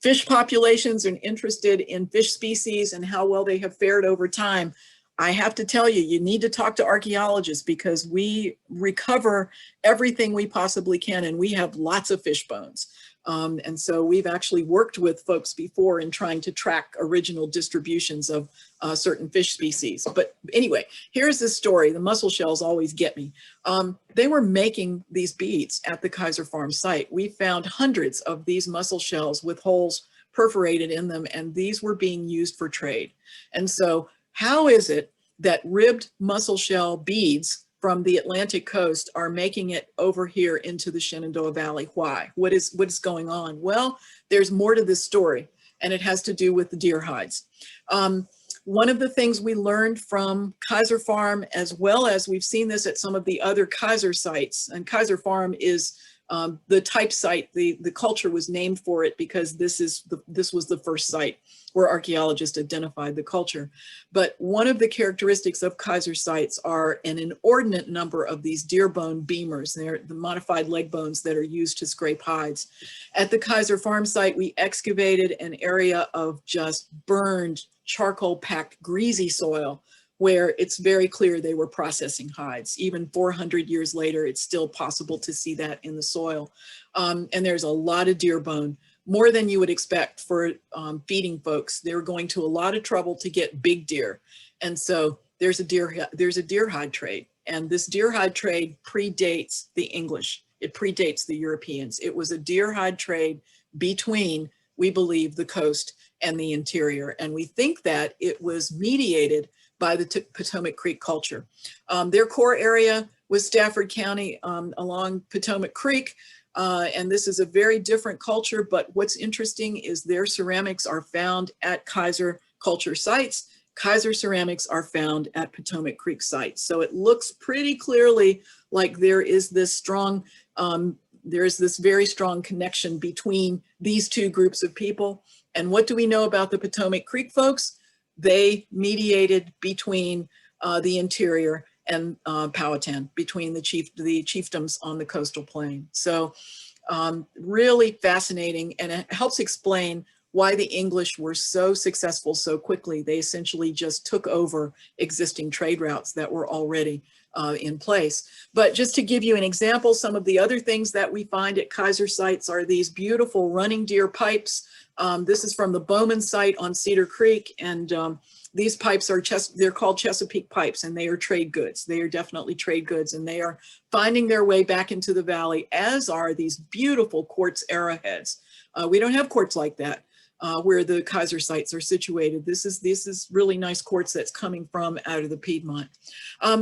fish populations and interested in fish species and how well they have fared over time, I have to tell you, you need to talk to archaeologists because we recover everything we possibly can, and we have lots of fish bones. And so we've actually worked with folks before in trying to track original distributions of certain fish species. But anyway, here's the story. The mussel shells always get me. They were making these beads at the Kaiser Farm site. We found hundreds of these mussel shells with holes perforated in them, and these were being used for trade. And so how is it that ribbed mussel shell beads from the Atlantic coast are making it over here into the Shenandoah Valley? Why? What is going on? Well, there's more to this story, and it has to do with the deer hides. One of the things we learned from Kaiser Farm, as well as we've seen this at some of the other Kaiser sites, and Kaiser Farm is The type site, the culture was named for it because this was the first site where archaeologists identified the culture. But one of the characteristics of Kaiser sites are an inordinate number of these deer bone beamers. They're the modified leg bones that are used to scrape hides. At the Kaiser farm site, we excavated an area of just burned, charcoal-packed, greasy soil where it's very clear they were processing hides. Even 400 years later, it's still possible to see that in the soil. And there's a lot of deer bone, more than you would expect for feeding folks. They were going to a lot of trouble to get big deer. And so there's a deer hide trade. And this deer hide trade predates the English. It predates the Europeans. It was a deer hide trade between, we believe, the coast and the interior. And we think that it was mediated by the Potomac Creek culture. Their core area was Stafford County along Potomac Creek. And this is a very different culture, but what's interesting is their ceramics are found at Kaiser Culture sites. Kaiser ceramics are found at Potomac Creek sites. So it looks pretty clearly like there is this strong, there's this very strong connection between these two groups of people. And what do we know about the Potomac Creek folks? They mediated between the interior and Powhatan, between the chiefdoms on the coastal plain. So really fascinating, and it helps explain why the English were so successful so quickly. They essentially just took over existing trade routes that were already in place. But just to give you an example, some of the other things that we find at Kaiser sites are these beautiful running deer pipes. This is from the Bowman site on Cedar Creek, and these pipes are they're called Chesapeake Pipes, and they are trade goods. They are definitely trade goods, and they are finding their way back into the valley, as are these beautiful quartz arrowheads. We don't have quartz like that where the Kaiser sites are situated. This is really nice quartz that's coming from out of the Piedmont.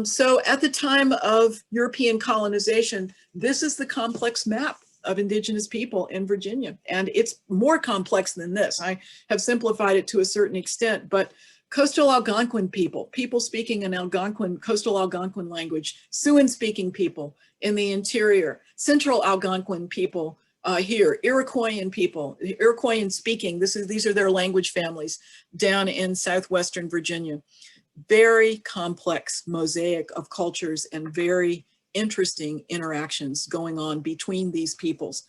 So at the time of European colonization, this is the complex map of Indigenous people in Virginia. And it's more complex than this. I have simplified it to a certain extent, but coastal Algonquin people speaking an Algonquin, coastal Algonquin language, Siouan speaking people in the interior, central Algonquin people here, Iroquoian people, Iroquoian speaking, these are their language families down in southwestern Virginia. Very complex mosaic of cultures and very interesting interactions going on between these peoples.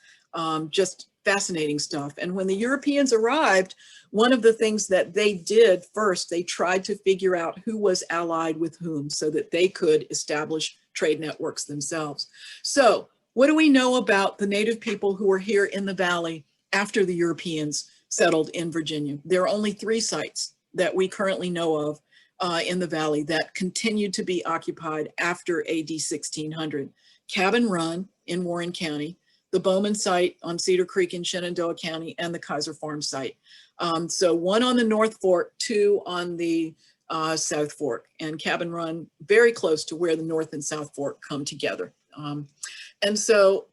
Just fascinating stuff. And when the Europeans arrived, one of the things that they did first, they tried to figure out who was allied with whom so that they could establish trade networks themselves. So what do we know about the native people who were here in the valley after the Europeans settled in Virginia? There are only 3 sites that we currently know of in the valley that continued to be occupied after AD 1600. Cabin Run in Warren County, the Bowman site on Cedar Creek in Shenandoah County, and the Kaiser Farm site. So 1 on the North Fork, 2 on the South Fork, and Cabin Run very close to where the North and South Fork come together. And so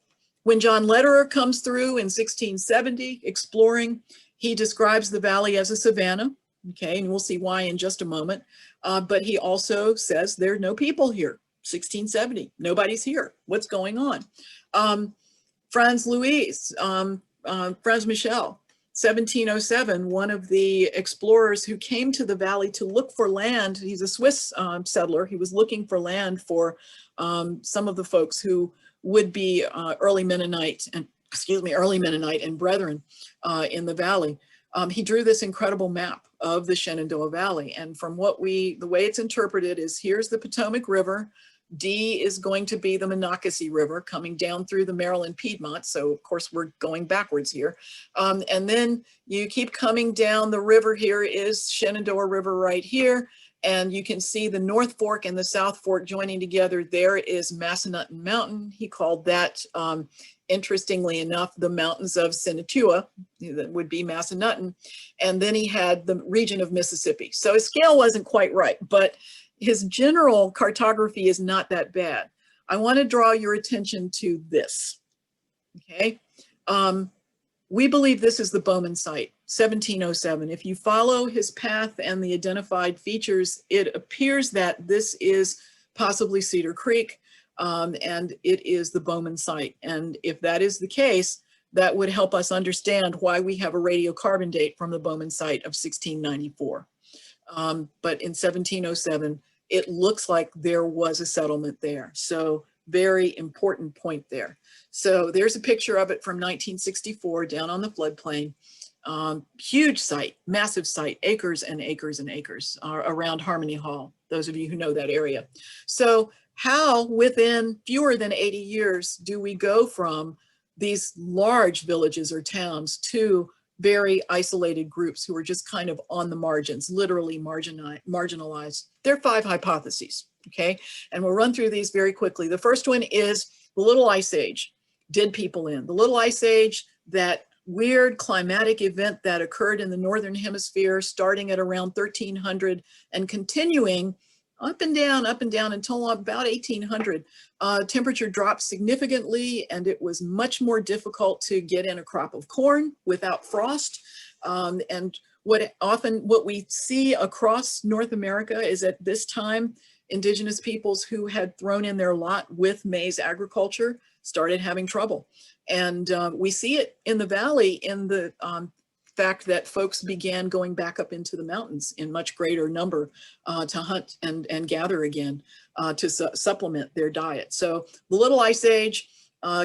when John Lederer comes through in 1670 exploring, he describes the valley as a savanna. Okay, and we'll see why in just a moment. But he also says there are no people here. 1670, nobody's here. What's going on? Franz Michel, 1707, one of the explorers who came to the valley to look for land. He's a Swiss settler. He was looking for land for some of the folks who would be early Mennonite and brethren in the valley. He drew this incredible map of the Shenandoah Valley. And from the way it's interpreted is, here's the Potomac River. D is going to be the Monocacy River coming down through the Maryland Piedmont. So of course we're going backwards here. And then you keep coming down the river. Here is Shenandoah River right here. And you can see the North Fork and the South Fork joining together. There is Massanutten Mountain. He called that, interestingly enough, the mountains of Shenandoah, that would be Massanutten. And then he had the region of Mississippi. So his scale wasn't quite right, but his general cartography is not that bad. I want to draw your attention to this, okay? We believe this is the Bowman site, 1707. If you follow his path and the identified features, it appears that this is possibly Cedar Creek. and it is the Bowman site. And if that is the case, that would help us understand why we have a radiocarbon date from the Bowman site of 1694. But in 1707, it looks like there was a settlement there. So very important point there. So there's a picture of it from 1964 down on the floodplain. Huge site, massive site, acres and acres and acres around Harmony Hall, those of you who know that area. So how within fewer than 80 years do we go from these large villages or towns to very isolated groups who are just kind of on the margins, literally marginalized? There are 5 hypotheses, okay? And we'll run through these very quickly. The first one is the Little Ice Age did people in. The Little Ice Age, that weird climatic event that occurred in the Northern Hemisphere starting at around 1300 and continuing up and down until about 1800. Temperature dropped significantly, and it was much more difficult to get in a crop of corn without frost. And what we see across North America is at this time, indigenous peoples who had thrown in their lot with maize agriculture started having trouble. And we see it in the valley in the fact that folks began going back up into the mountains in much greater number to hunt and gather again to supplement their diet. So the Little Ice Age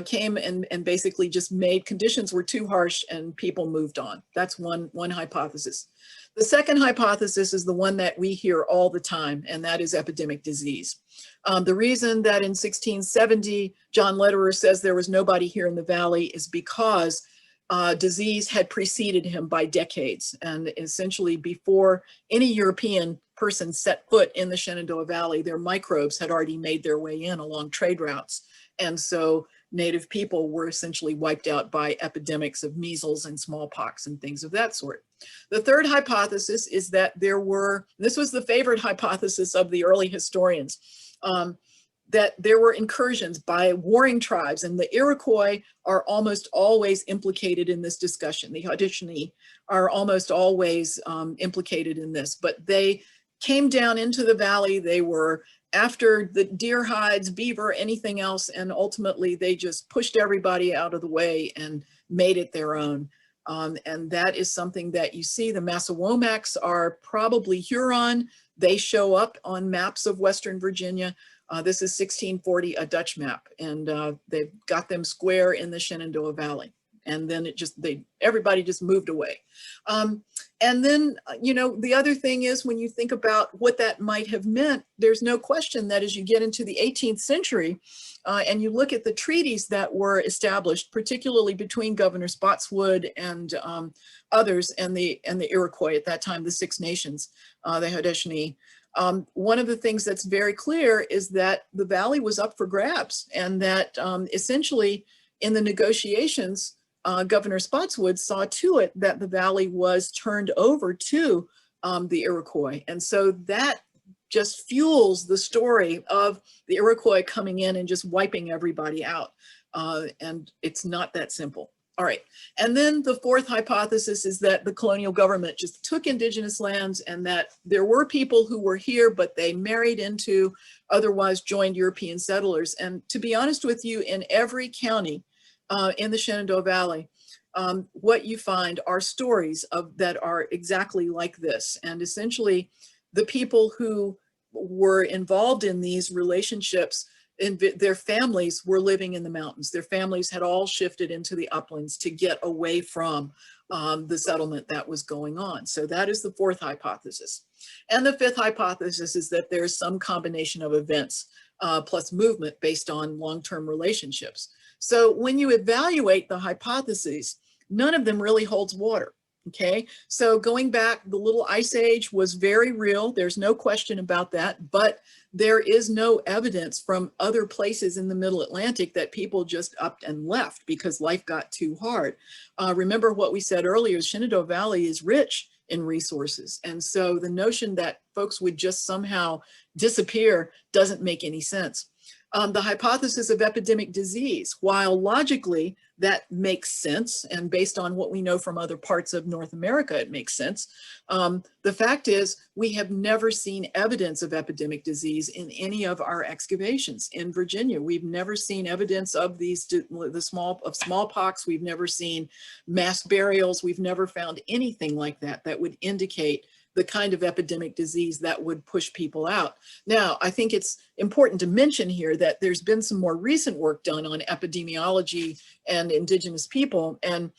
came and basically just made conditions were too harsh and people moved on. That's one hypothesis. The second hypothesis is the one that we hear all the time, and that is epidemic disease. The reason that in 1670, John Lederer says there was nobody here in the valley is because disease had preceded him by decades. And essentially before any European person set foot in the Shenandoah Valley, their microbes had already made their way in along trade routes. And so native people were essentially wiped out by epidemics of measles and smallpox and things of that sort. The third hypothesis is that this was the favorite hypothesis of the early historians, that there were incursions by warring tribes, and the Iroquois are almost always implicated in this discussion. The Haudenosaunee are almost always implicated in this, but they came down into the valley. They were after the deer hides, beaver, anything else, and ultimately they just pushed everybody out of the way and made it their own. And that is something that you see. The Massawomacs are probably Huron. They show up on maps of Western Virginia. This is 1640, a Dutch map, and they've got them square in the Shenandoah Valley. And then everybody just moved away. And then, the other thing is when you think about what that might have meant, there's no question that as you get into the 18th century and you look at the treaties that were established, particularly between Governor Spotswood and others and the Iroquois at that time, the Six Nations, the Haudenosaunee. One of the things that's very clear is that the valley was up for grabs, and that essentially in the negotiations, Governor Spotswood saw to it that the valley was turned over to the Iroquois. And so that just fuels the story of the Iroquois coming in and just wiping everybody out. And it's not that simple. All right. And then the fourth hypothesis is that the colonial government just took indigenous lands, and that there were people who were here, but they married into otherwise joined European settlers. And to be honest with you, in every county in the Shenandoah Valley, what you find are stories that are exactly like this. And essentially the people who were involved in these relationships, their families were living in the mountains. Their families had all shifted into the uplands to get away from the settlement that was going on. So that is the fourth hypothesis. And the fifth hypothesis is that there's some combination of events plus movement based on long-term relationships. So when you evaluate the hypotheses, none of them really holds water. Okay, so going back, the Little Ice Age was very real. There's no question about that, but there is no evidence from other places in the Middle Atlantic that people just upped and left because life got too hard. Remember what we said earlier, Shenandoah Valley is rich in resources. And so the notion that folks would just somehow disappear doesn't make any sense. The hypothesis of epidemic disease, while logically that makes sense, and based on what we know from other parts of North America, it makes sense. The fact is, we have never seen evidence of epidemic disease in any of our excavations in Virginia. We've never seen evidence of smallpox. We've never seen mass burials. We've never found anything like that that would indicate the kind of epidemic disease that would push people out. Now, I think it's important to mention here that there's been some more recent work done on epidemiology and indigenous people, and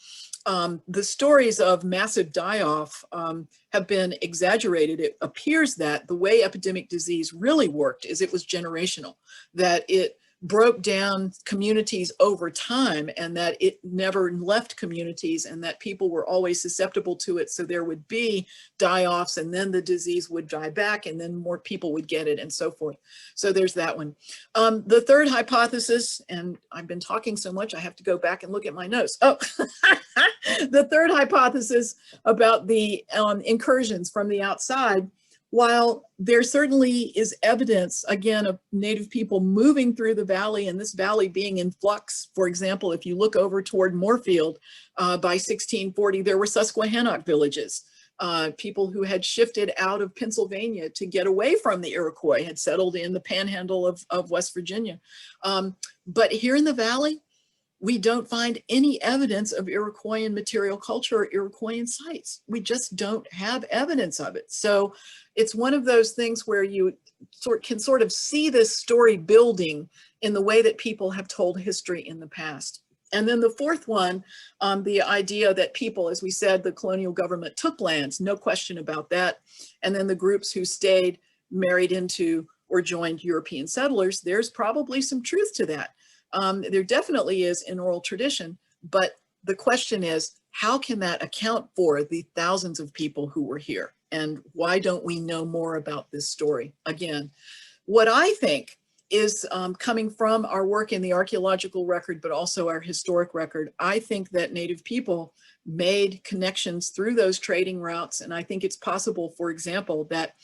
the stories of massive die-off have been exaggerated. It appears that the way epidemic disease really worked is it was generational, that it broke down communities over time, and that it never left communities, and that people were always susceptible to it. So there would be die-offs, and then the disease would die back, and then more people would get it, and so forth. So there's that one. The third hypothesis, and I've been talking so much, I have to go back and look at my notes. Oh, the third hypothesis about the incursions from the outside. While there certainly is evidence, again, of Native people moving through the valley, and this valley being in flux. For example, if you look over toward Moorfield, by 1640, there were Susquehannock villages. People who had shifted out of Pennsylvania to get away from the Iroquois had settled in the panhandle of West Virginia. But here in the valley, we don't find any evidence of Iroquoian material culture or Iroquoian sites. We just don't have evidence of it. So it's one of those things where you can sort of see this story building in the way that people have told history in the past. And then the fourth one, the idea that people, as we said, the colonial government took lands, no question about that. And then the groups who stayed married into or joined European settlers, there's probably some truth to that. There definitely is in oral tradition, but the question is, how can that account for the thousands of people who were here? And why don't we know more about this story? Again, what I think is coming from our work in the archaeological record, but also our historic record, I think that Native people made connections through those trading routes. And I think it's possible, for example, that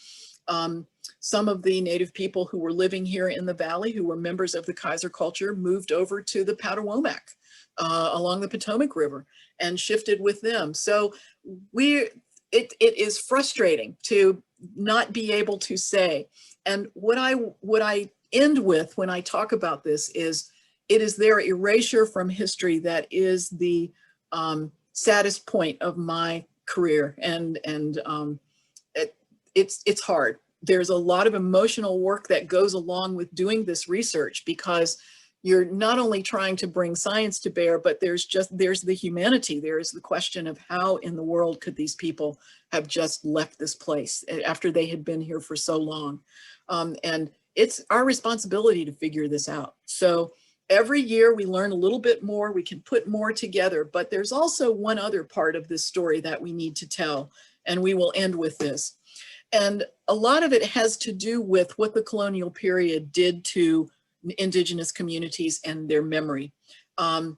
some of the Native people who were living here in the valley, who were members of the Kaiser culture, moved over to the Potomac along the Potomac River and shifted with them. So it is frustrating to not be able to say. And what I end with when I talk about this is, it is their erasure from history that is the saddest point of my career. And it's hard. There's a lot of emotional work that goes along with doing this research, because you're not only trying to bring science to bear, but there's the humanity. There's the question of how in the world could these people have just left this place after they had been here for so long. And it's our responsibility to figure this out. So every year we learn a little bit more, we can put more together, but there's also one other part of this story that we need to tell, and we will end with this. And a lot of it has to do with what the colonial period did to indigenous communities and their memory.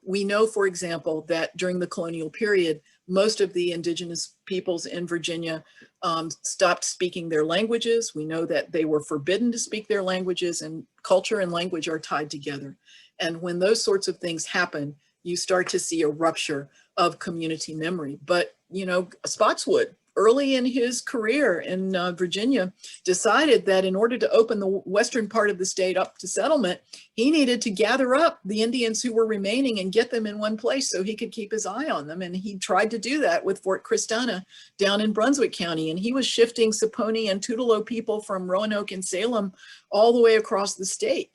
We know, for example, that during the colonial period, most of the indigenous peoples in Virginia stopped speaking their languages. We know that they were forbidden to speak their languages, and culture and language are tied together. And when those sorts of things happen, you start to see a rupture of community memory. But, you know, Spotswood, early in his career in Virginia, decided that in order to open the western part of the state up to settlement, he needed to gather up the Indians who were remaining and get them in one place so he could keep his eye on them. And he tried to do that with Fort Christanna down in Brunswick County. And he was shifting Saponi and Tutelo people from Roanoke and Salem all the way across the state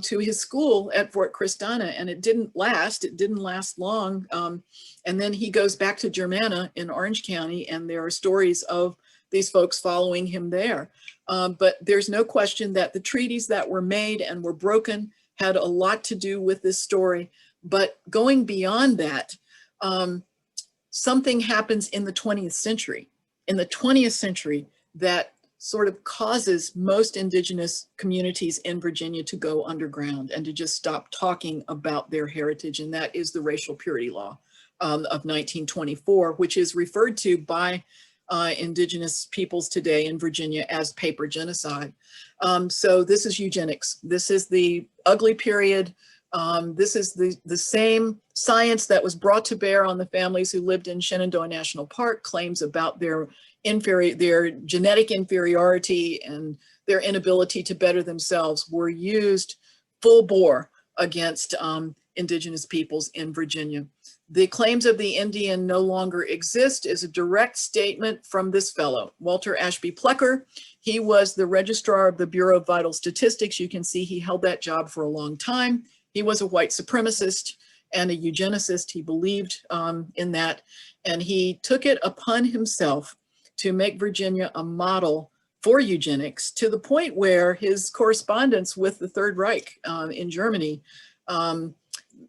to his school at Fort Christanna, and it didn't last long. And then he goes back to Germanna in Orange County, and there are stories of these folks following him there. But there's no question that the treaties that were made and were broken had a lot to do with this story. But going beyond that, something happens in the 20th century. In the 20th century, that sort of causes most indigenous communities in Virginia to go underground and to just stop talking about their heritage. And that is the racial purity law of 1924, which is referred to by indigenous peoples today in Virginia as paper genocide. So this is eugenics. This is the ugly period. This is the same science that was brought to bear on the families who lived in Shenandoah National Park, claims about their genetic inferiority and their inability to better themselves were used full bore against indigenous peoples in Virginia. The claims of the Indian no longer exist is a direct statement from this fellow, Walter Ashby Plecker. He was the registrar of the Bureau of Vital Statistics. You can see he held that job for a long time. He was a white supremacist and a eugenicist. He believed in that, and he took it upon himself to make Virginia a model for eugenics, to the point where his correspondence with the Third Reich in Germany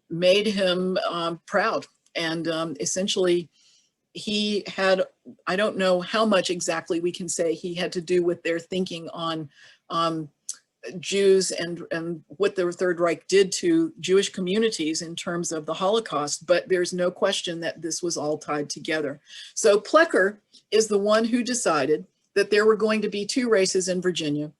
made him proud. And essentially, he had, I don't know how much exactly we can say he had to do with their thinking on Jews and what the Third Reich did to Jewish communities in terms of the Holocaust, but there's no question that this was all tied together. So Plecker is the one who decided that there were going to be two races in Virginia,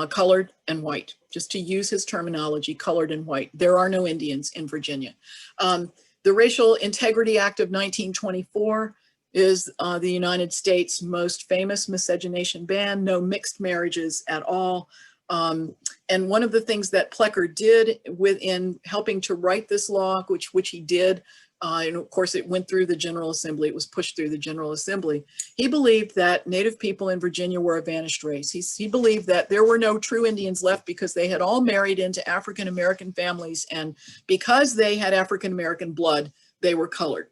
colored and white, just to use his terminology, colored and white. There are no Indians in Virginia. The Racial Integrity Act of 1924 is the United States' most famous miscegenation ban, no mixed marriages at all. And one of the things that Plecker did within helping to write this law, which he did, and of course it went through the General Assembly, it was pushed through the General Assembly. He believed that Native people in Virginia were a vanished race. He believed that there were no true Indians left because they had all married into African-American families, and because they had African-American blood, they were colored.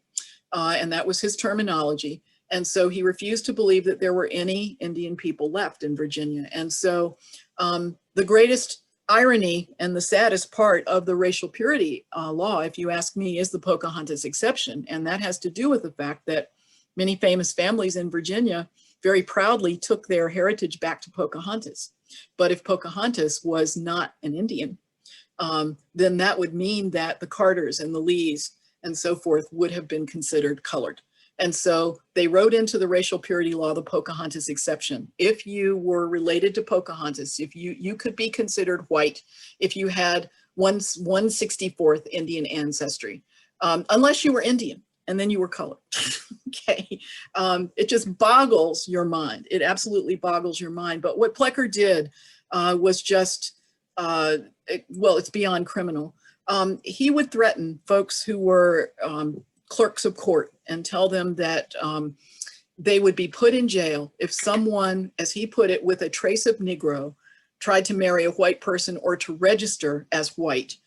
And that was his terminology. And so he refused to believe that there were any Indian people left in Virginia. And so the greatest irony and the saddest part of the racial purity law, if you ask me, is the Pocahontas exception. And that has to do with the fact that many famous families in Virginia very proudly took their heritage back to Pocahontas. But if Pocahontas was not an Indian, then that would mean that the Carters and the Lees and so forth would have been considered colored. And so they wrote into the racial purity law the Pocahontas exception. If you were related to Pocahontas, if you could be considered white if you had 1/64th Indian ancestry, unless you were Indian, and then you were colored. Okay, it just boggles your mind. It absolutely boggles your mind. But what Plecker did was just, well, it's beyond criminal. He would threaten folks who were clerks of court and tell them that they would be put in jail if someone, as he put it, with a trace of Negro tried to marry a white person or to register as white.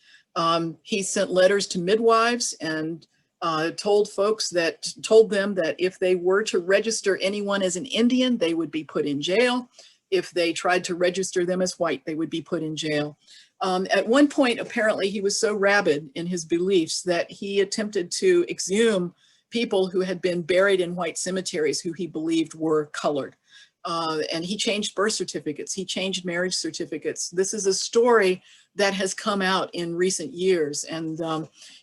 He sent letters to midwives and told them that if they were to register anyone as an Indian, they would be put in jail. If they tried to register them as white, they would be put in jail. At one point, apparently, he was so rabid in his beliefs that he attempted to exhume people who had been buried in white cemeteries who he believed were colored. And he changed birth certificates. He changed marriage certificates. This is a story that has come out in recent years. And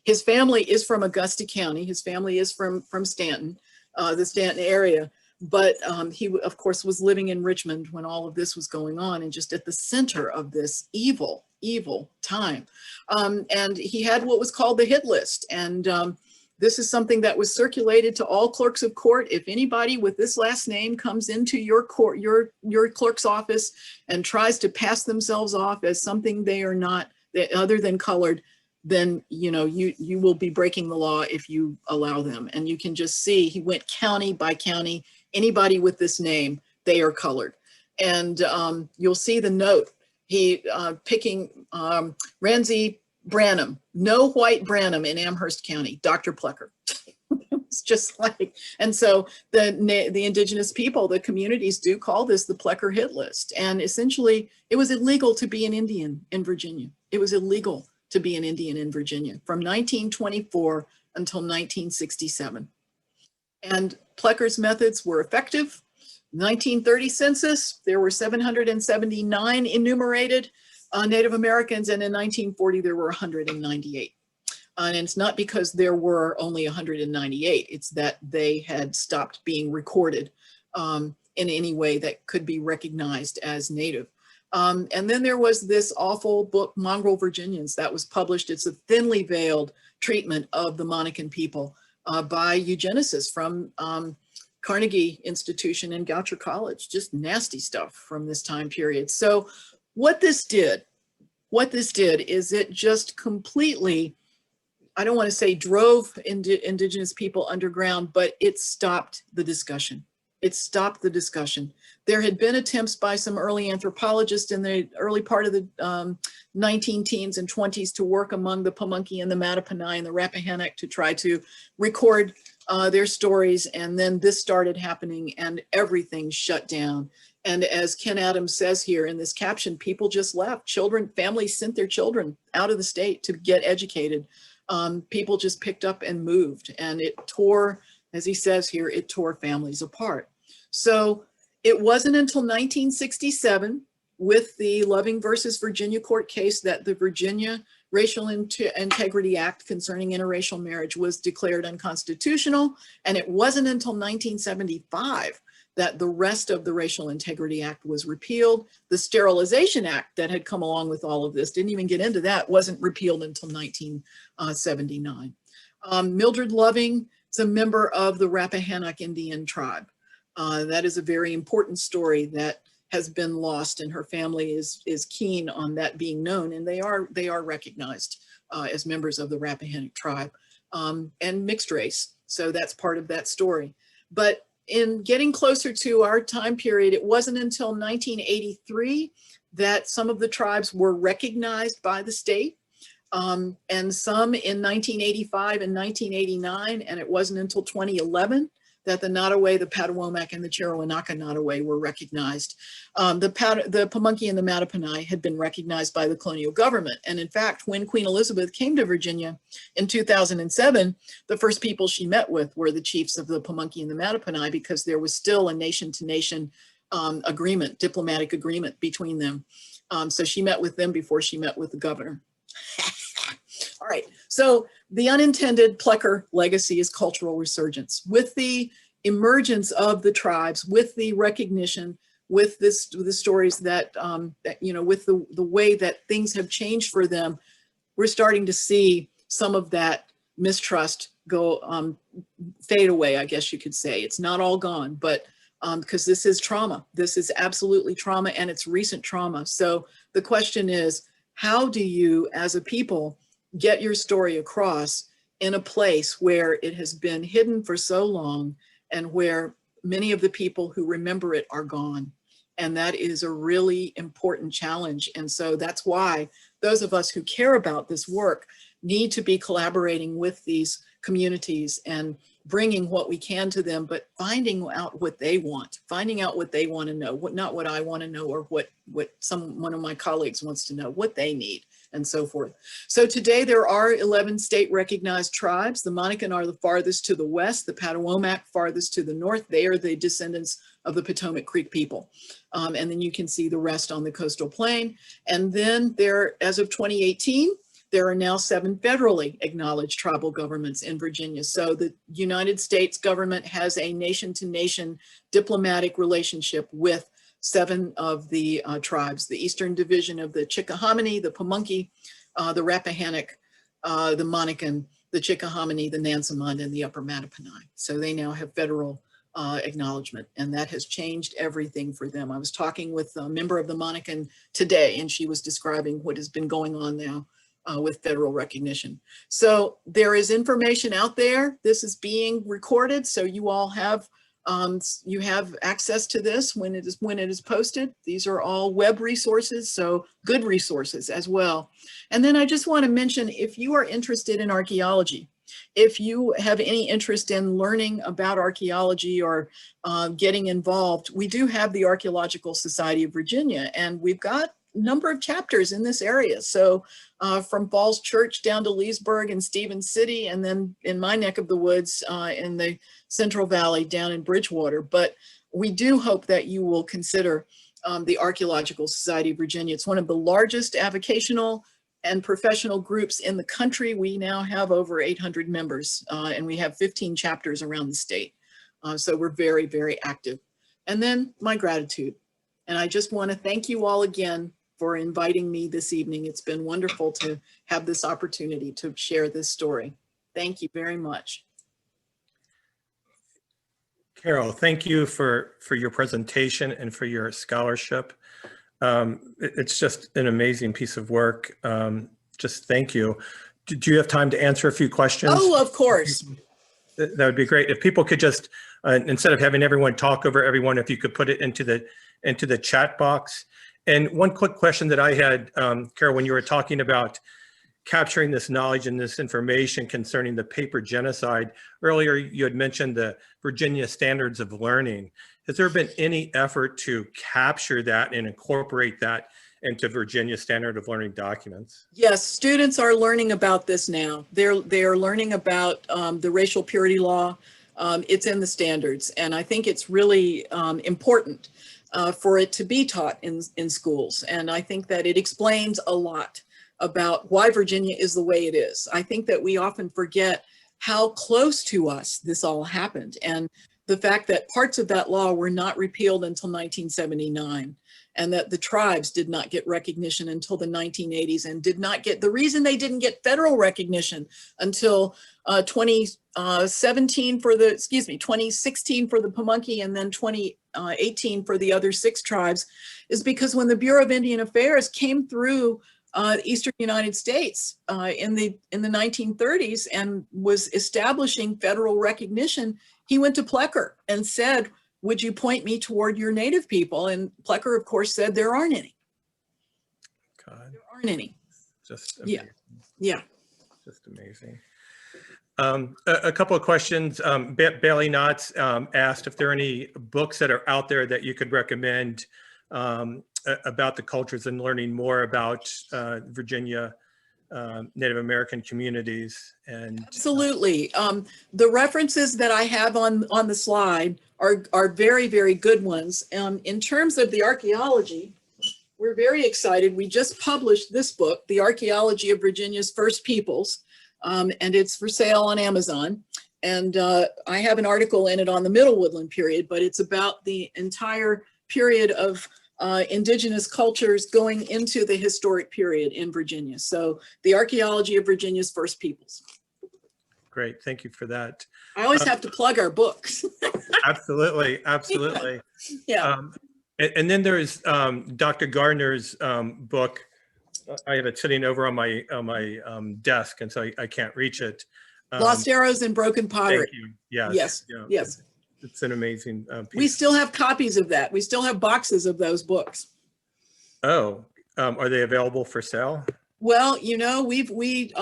his family is from Augusta County. His family is from Stanton, the Stanton area. But he, of course, was living in Richmond when all of this was going on and just at the center of this evil time. And he had what was called the hit list. And this is something that was circulated to all clerks of court. If anybody with this last name comes into your court, your clerk's office and tries to pass themselves off as something they are not, other than colored, then you will be breaking the law if you allow them. And you can just see he went county by county. Anybody with this name, they are colored. And you'll see the note. He picking Ramsey Branham, no white Branham in Amherst County, Dr. Plecker. It's just like, and so the indigenous people, the communities do call this the Plecker hit list. And essentially it was illegal to be an Indian in Virginia. It was illegal to be an Indian in Virginia from 1924 until 1967. And Plecker's methods were effective. 1930 census, there were 779 enumerated Native Americans, and in 1940 there were 198. And it's not because there were only 198, it's that they had stopped being recorded in any way that could be recognized as Native. And then there was this awful book, Mongrel Virginians, that was published. It's a thinly veiled treatment of the Monacan people by eugenicists from Carnegie Institution and Goucher College, just nasty stuff from this time period. So what this did is it just completely, I don't want to say drove Indigenous people underground, but it stopped the discussion. It stopped the discussion. There had been attempts by some early anthropologists in the early part of the 19 teens and 20s to work among the Pamunkey and the Mattaponi and the Rappahannock to try to record their stories. And then this started happening and everything shut down. And as Ken Adams says here in this caption, people just left. Children, families sent their children out of the state to get educated. People just picked up and moved, and it tore, as he says here, it tore families apart. So it wasn't until 1967 with the Loving versus Virginia court case that the Virginia Racial Integrity Act concerning interracial marriage was declared unconstitutional. And it wasn't until 1975 that the rest of the Racial Integrity Act was repealed. The Sterilization Act that had come along with all of this, didn't even get into that, wasn't repealed until 1979. Mildred Loving is a member of the Rappahannock Indian tribe. That is a very important story that has been lost, and her family is keen on that being known, and they are recognized as members of the Rappahannock tribe and mixed race. So that's part of that story. But in getting closer to our time period, it wasn't until 1983 that some of the tribes were recognized by the state, and some in 1985 and 1989, and it wasn't until 2011 that the Nottoway, the Patawomac, and the Cherowanaka Nottoway were recognized. The Pamunkey and the Mattaponi had been recognized by the colonial government. And in fact, when Queen Elizabeth came to Virginia in 2007, the first people she met with were the chiefs of the Pamunkey and the Mattaponi, because there was still a nation-to-nation agreement, diplomatic agreement between them. So she met with them before she met with the governor. All right, so the unintended Plecker legacy is cultural resurgence. With the emergence of the tribes, with the recognition, with the stories that, with the way that things have changed for them, we're starting to see some of that mistrust go, fade away, I guess you could say. It's not all gone, but because this is trauma. This is absolutely trauma, and it's recent trauma. So the question is, how do you, as a people, get your story across in a place where it has been hidden for so long and where many of the people who remember it are gone? And that is a really important challenge. And so that's why those of us who care about this work need to be collaborating with these communities and bringing what we can to them, but finding out what they want, finding out what they want to know, not what I want to know, or what one of my colleagues wants to know, what they need, and so forth. So today there are 11 state recognized tribes. The Monacan are the farthest to the west, the Patawomac farthest to the north. They are the descendants of the Potomac Creek people. And then you can see the rest on the coastal plain. And then there, as of 2018, there are now 7 federally acknowledged tribal governments in Virginia. So the United States government has a nation-to-nation diplomatic relationship with 7 of the tribes: the Eastern Division of the Chickahominy, the Pamunkey, the Rappahannock, the Monacan, the Chickahominy, the Nansemond, and the Upper Mattaponi. So they now have federal acknowledgement, and that has changed everything for them. I was talking with a member of the Monacan today, and she was describing what has been going on now with federal recognition. So there is information out there. This is being recorded, so you all have access to this when it is posted. These are all web resources, so good resources as well. And then I just want to mention, if you are interested in archaeology, if you have any interest in learning about archaeology or getting involved, we do have the Archaeological Society of Virginia, and we've got a number of chapters in this area. So from Falls Church down to Leesburg and Stevens City, and then in my neck of the woods in the Central Valley down in Bridgewater. But we do hope that you will consider the Archaeological Society of Virginia. It's one of the largest avocational and professional groups in the country. We now have over 800 members, and we have 15 chapters around the state. So we're very, very active. and then my gratitude. And I just want to thank you all again for inviting me this evening. It's been wonderful to have this opportunity to share this story. Thank you very much. Carol, thank you for your presentation and for your scholarship. It's just an amazing piece of work. Just thank you. Do you have time to answer a few questions? Oh, of course. That would be great. If people could just, instead of having everyone talk over everyone, if you could put it into the chat box. And one quick question that I had, Carol, when you were talking about capturing this knowledge and this information concerning the paper genocide, earlier you had mentioned the Virginia Standards of Learning. Has there been any effort to capture that and incorporate that into Virginia Standard of Learning documents? Yes, students are learning about this now. They're learning about the racial purity law. It's in the standards, and I think it's really important for it to be taught in schools. And I think that it explains a lot about why Virginia is the way it is. I think that we often forget how close to us this all happened, and the fact that parts of that law were not repealed until 1979, and that the tribes did not get recognition until the 1980s, and did not get, the reason they didn't get federal recognition until 2016 for the Pamunkey, and then 2018 for the other 6 tribes, is because when the Bureau of Indian Affairs came through Eastern United States in the 1930s and was establishing federal recognition, he went to Plecker and said, "Would you point me toward your native people?" And Plecker, of course, said, "There aren't any." God. There aren't any. Just amazing. Yeah. Just amazing. A couple of questions. Bailey Knotts asked if there are any books that are out there that you could recommend about the cultures and learning more about Virginia Native American communities. And absolutely. The references that I have on the slide are very, very good ones. In terms of the archaeology, we're very excited. We just published this book, The Archaeology of Virginia's First Peoples, and it's for sale on Amazon. And I have an article in it on the Middle Woodland period, but it's about the entire period of indigenous cultures going into the historic period in Virginia. So The Archaeology of Virginia's First Peoples. Great, thank you for that. I always have to plug our books. Absolutely, absolutely. Yeah. And then there's Dr. Gardner's book. I have it sitting over on my desk, and so I can't reach it. Lost Arrows and Broken Pottery. Thank you. Yes. Yes. Yeah. Yes. It's an amazing piece. We still have copies of that. We still have boxes of those books. Oh, are they available for sale? Well, you know, we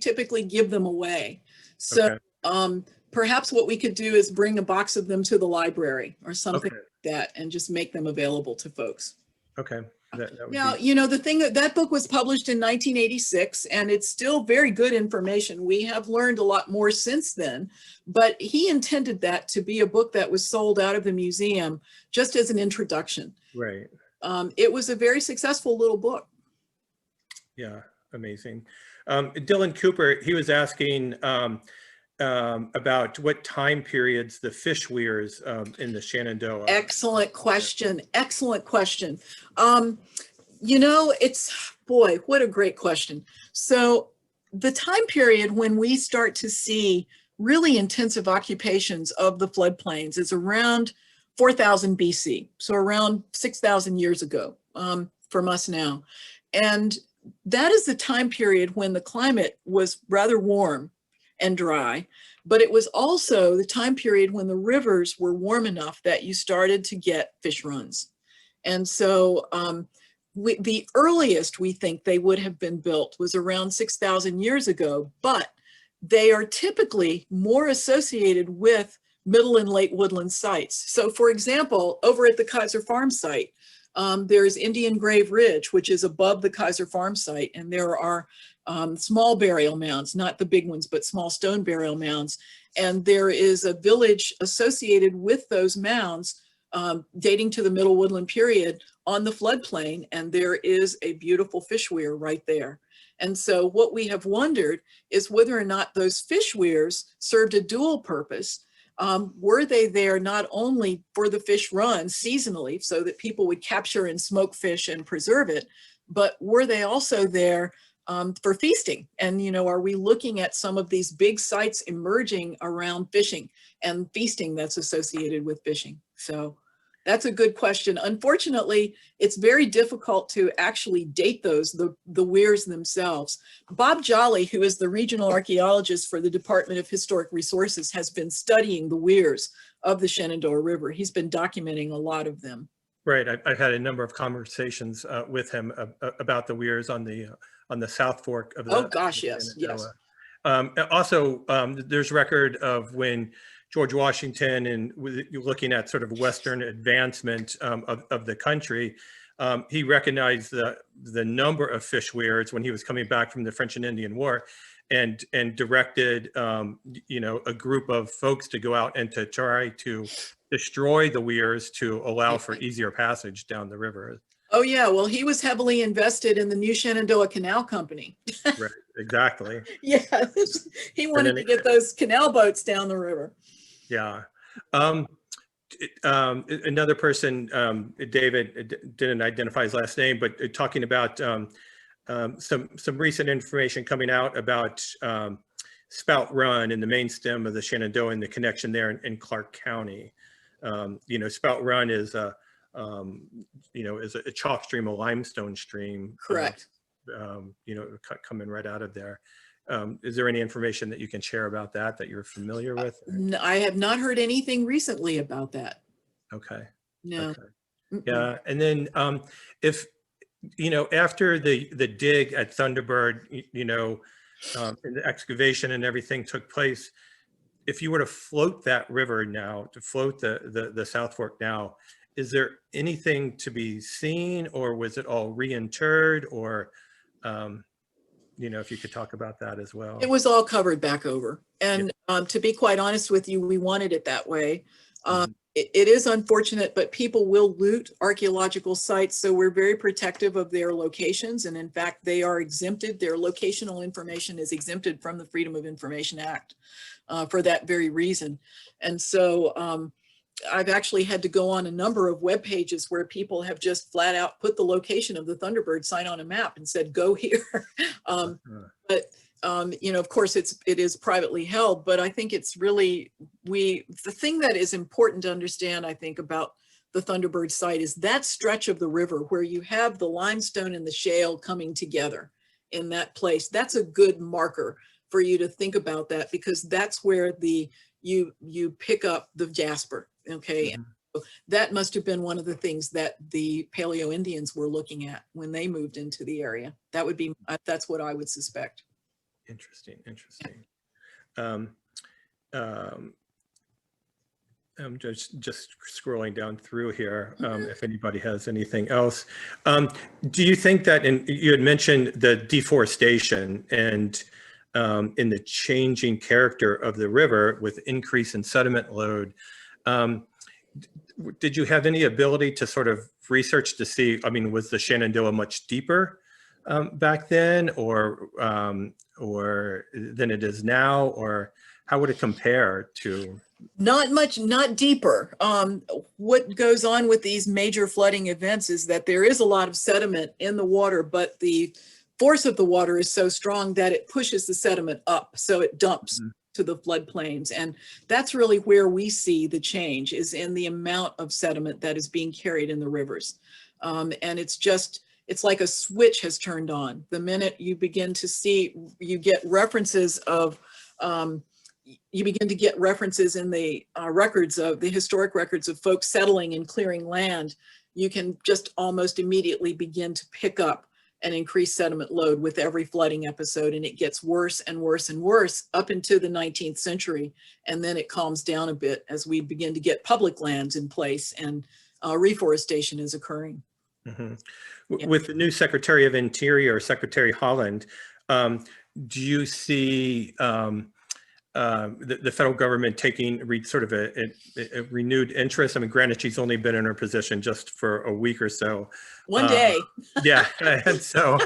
typically give them away. So okay. Perhaps what we could do is bring a box of them to the library or something like that, and just make them available to folks. Okay. Now, you know, the thing that book was published in 1986, and it's still very good information. We have learned a lot more since then, but he intended that to be a book that was sold out of the museum just as an introduction. Right. It was a very successful little book. Yeah, amazing. Dylan Cooper, he was asking about what time periods the fish weirs in the Shenandoah. Excellent question. Excellent question. You know, boy, what a great question. So the time period when we start to see really intensive occupations of the floodplains is around 4000 BC. So around 6,000 years ago from us now. And that is the time period when the climate was rather warm and dry, but it was also the time period when the rivers were warm enough that you started to get fish runs. And so the earliest we think they would have been built was around 6,000 years ago, but they are typically more associated with middle and late woodland sites. So for example, over at the Kaiser Farm site, there's Indian Grave Ridge, which is above the Kaiser Farm site, and there are small burial mounds, not the big ones, but small stone burial mounds. And there is a village associated with those mounds dating to the Middle Woodland period on the floodplain, and there is a beautiful fish weir right there. And so what we have wondered is whether or not those fish weirs served a dual purpose. were they there not only for the fish run seasonally so that people would capture and smoke fish and preserve it, but were they also there for feasting? And, you know, are we looking at some of these big sites emerging around fishing and feasting that's associated with fishing? So that's a good question. Unfortunately, it's very difficult to actually date those, the weirs themselves. Bob Jolly, who is the regional archaeologist for the Department of Historic Resources, has been studying the weirs of the Shenandoah River. He's been documenting a lot of them. Right. I've had a number of conversations with him about the weirs on the South Fork of the. Oh gosh, yes, yes. Also, there's record of when George Washington, and you're looking at sort of Western advancement of the country, he recognized the number of fish weirs when he was coming back from the French and Indian War, and directed you know, a group of folks to go out and to try to destroy the weirs to allow for easier passage down the river. Oh yeah, well, he was heavily invested in the New Shenandoah Canal Company. Right, exactly. Yeah, he wanted to get those canal boats down the river. Yeah. Another person, David didn't identify his last name, but talking about some recent information coming out about Spout Run in the main stem of the Shenandoah and the connection there in Clark County. You know, Spout Run is you know, is a chalk stream, a limestone stream. Correct. You know, coming right out of there. Is there any information that you can share about that you're familiar with? I have not heard anything recently about that. Okay. No. Okay. Yeah. And then if, you know, after the dig at Thunderbird, you know, and the excavation and everything took place, if you were to float that river now, to float the South Fork now, is there anything to be seen, or was it all reinterred, or, you know, if you could talk about that as well. It was all covered back over. And to be quite honest with you, we wanted it that way. It is unfortunate, but people will loot archaeological sites. So we're very protective of their locations. And in fact, they are exempted. Their locational information is exempted from the Freedom of Information Act for that very reason. And so I've actually had to go on a number of web pages where people have just flat out put the location of the Thunderbird sign on a map and said, go here. But you know, of course, it is privately held, but I think it's really, the thing that is important to understand, I think, about the Thunderbird site is that stretch of the river where you have the limestone and the shale coming together in that place. That's a good marker for you to think about that, because that's where you pick up the jasper. Okay. And so that must have been one of the things that the Paleo Indians were looking at when they moved into the area. That would be, that's what I would suspect. Interesting. I'm just scrolling down through here. If anybody has anything else, do you think that, and you had mentioned the deforestation and in the changing character of the river with increase in sediment load, did you have any ability to sort of research to see, I mean, was the Shenandoah much deeper back then, or than it is now, or how would it compare to? Not much, not deeper. What goes on with these major flooding events is that there is a lot of sediment in the water, but the force of the water is so strong that it pushes the sediment up, so it dumps to the floodplains. And that's really where we see the change, is in the amount of sediment that is being carried in the rivers. And it's like a switch has turned on. The minute you begin to see, you get references of, you begin to get references in the records of the historic records of folks settling and clearing land, you can just almost immediately begin to pick up an increased sediment load with every flooding episode. And it gets worse and worse and worse up into the 19th century. And then it calms down a bit as we begin to get public lands in place and reforestation is occurring. Yeah. With the new Secretary of Interior, Secretary Holland, do you see the federal government taking sort of a renewed interest? I mean, granted, she's only been in her position just for a week or so. One day. Yeah, and so,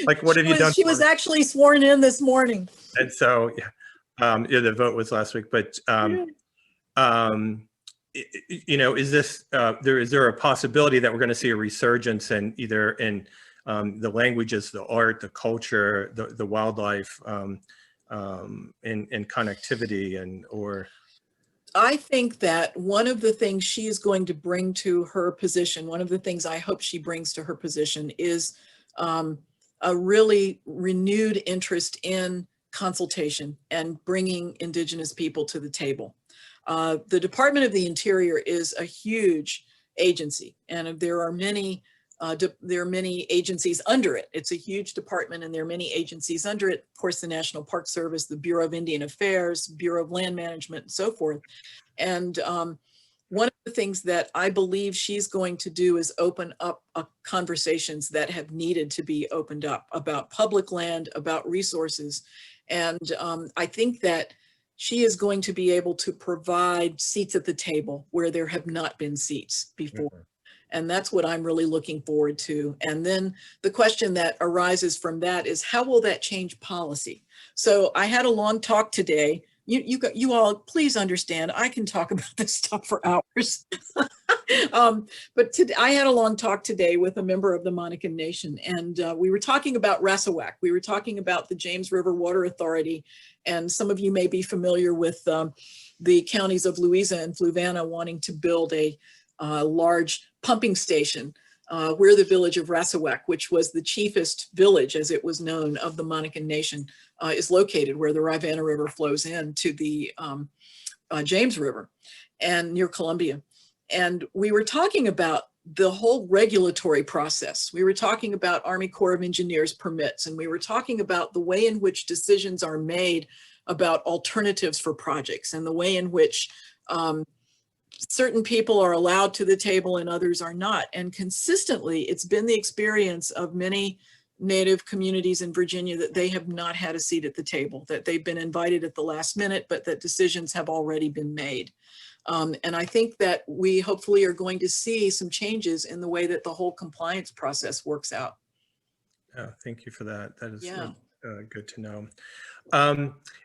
like, what have you done? She was actually sworn in this morning. And so, yeah, Yeah, the vote was last week, but is this is there a possibility that we're going to see a resurgence in either in the languages, the art, the culture, the wildlife, and connectivity, and or? I think that one of the things she is going to bring to her position, one of the things I hope she brings to her position is a really renewed interest in consultation and bringing Indigenous people to the table. The Department of the Interior is a huge agency, and there are many agencies under it. It's a huge department, and there are many agencies under it. Of course, the National Park Service, the Bureau of Indian Affairs, Bureau of Land Management, and so forth. And one of the things that I believe she's going to do is open up conversations that have needed to be opened up about public land, about resources. And I think that she is going to be able to provide seats at the table where there have not been seats before. Mm-hmm. And that's what I'm really looking forward to. And then the question that arises from that is, how will that change policy? So I had a long talk today. You all, please understand, I can talk about this stuff for hours. But I had a long talk today with a member of the Monacan Nation, and we were talking about Rassawak. We were talking about the James River Water Authority, and some of you may be familiar with the counties of Louisa and Fluvanna wanting to build a large pumping station where the village of Rassawak, which was the chiefest village, as it was known, of the Monacan Nation, is located, where the Rivanna River flows into the James River and near Columbia. And we were talking about the whole regulatory process. We were talking about Army Corps of Engineers permits, and we were talking about the way in which decisions are made about alternatives for projects, and the way in which certain people are allowed to the table and others are not. And consistently, it's been the experience of many Native communities in Virginia that they have not had a seat at the table, that they've been invited at the last minute, but that decisions have already been made. And I think that we hopefully are going to see some changes in the way that the whole compliance process works out. Thank you for that. That is good to know.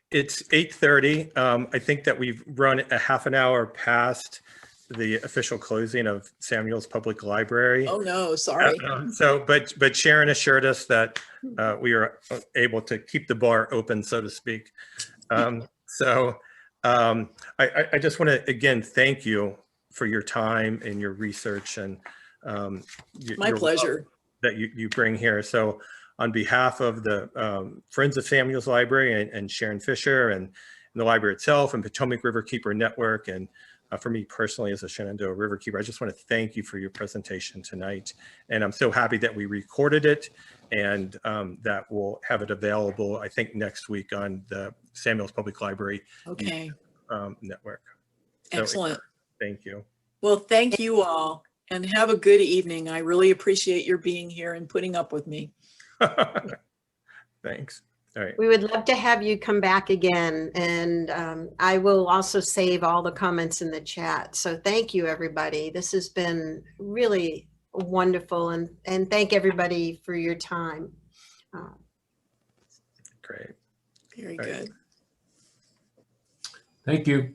It's 8:30. I think that we've run a half an hour past the official closing of Samuel's Public Library. Oh no, sorry. But Sharon assured us that we are able to keep the bar open, so to speak. I just want to again thank you for your time and your research and my pleasure that you bring here. So on behalf of the Friends of Samuel's Library and Sharon Fisher and the library itself and Potomac Riverkeeper Network, and for me personally as a Shenandoah Riverkeeper, I just want to thank you for your presentation tonight. And I'm so happy that we recorded it and that we'll have it available, I think, next week on the Samuel's Public Library network. So, excellent. Thank you. Well, thank you all and have a good evening. I really appreciate your being here and putting up with me. Thanks. All right. We would love to have you come back again, and I will also save all the comments in the chat. So thank you, everybody. This has been really wonderful, and thank everybody for your time. Great. Very good. Thank you.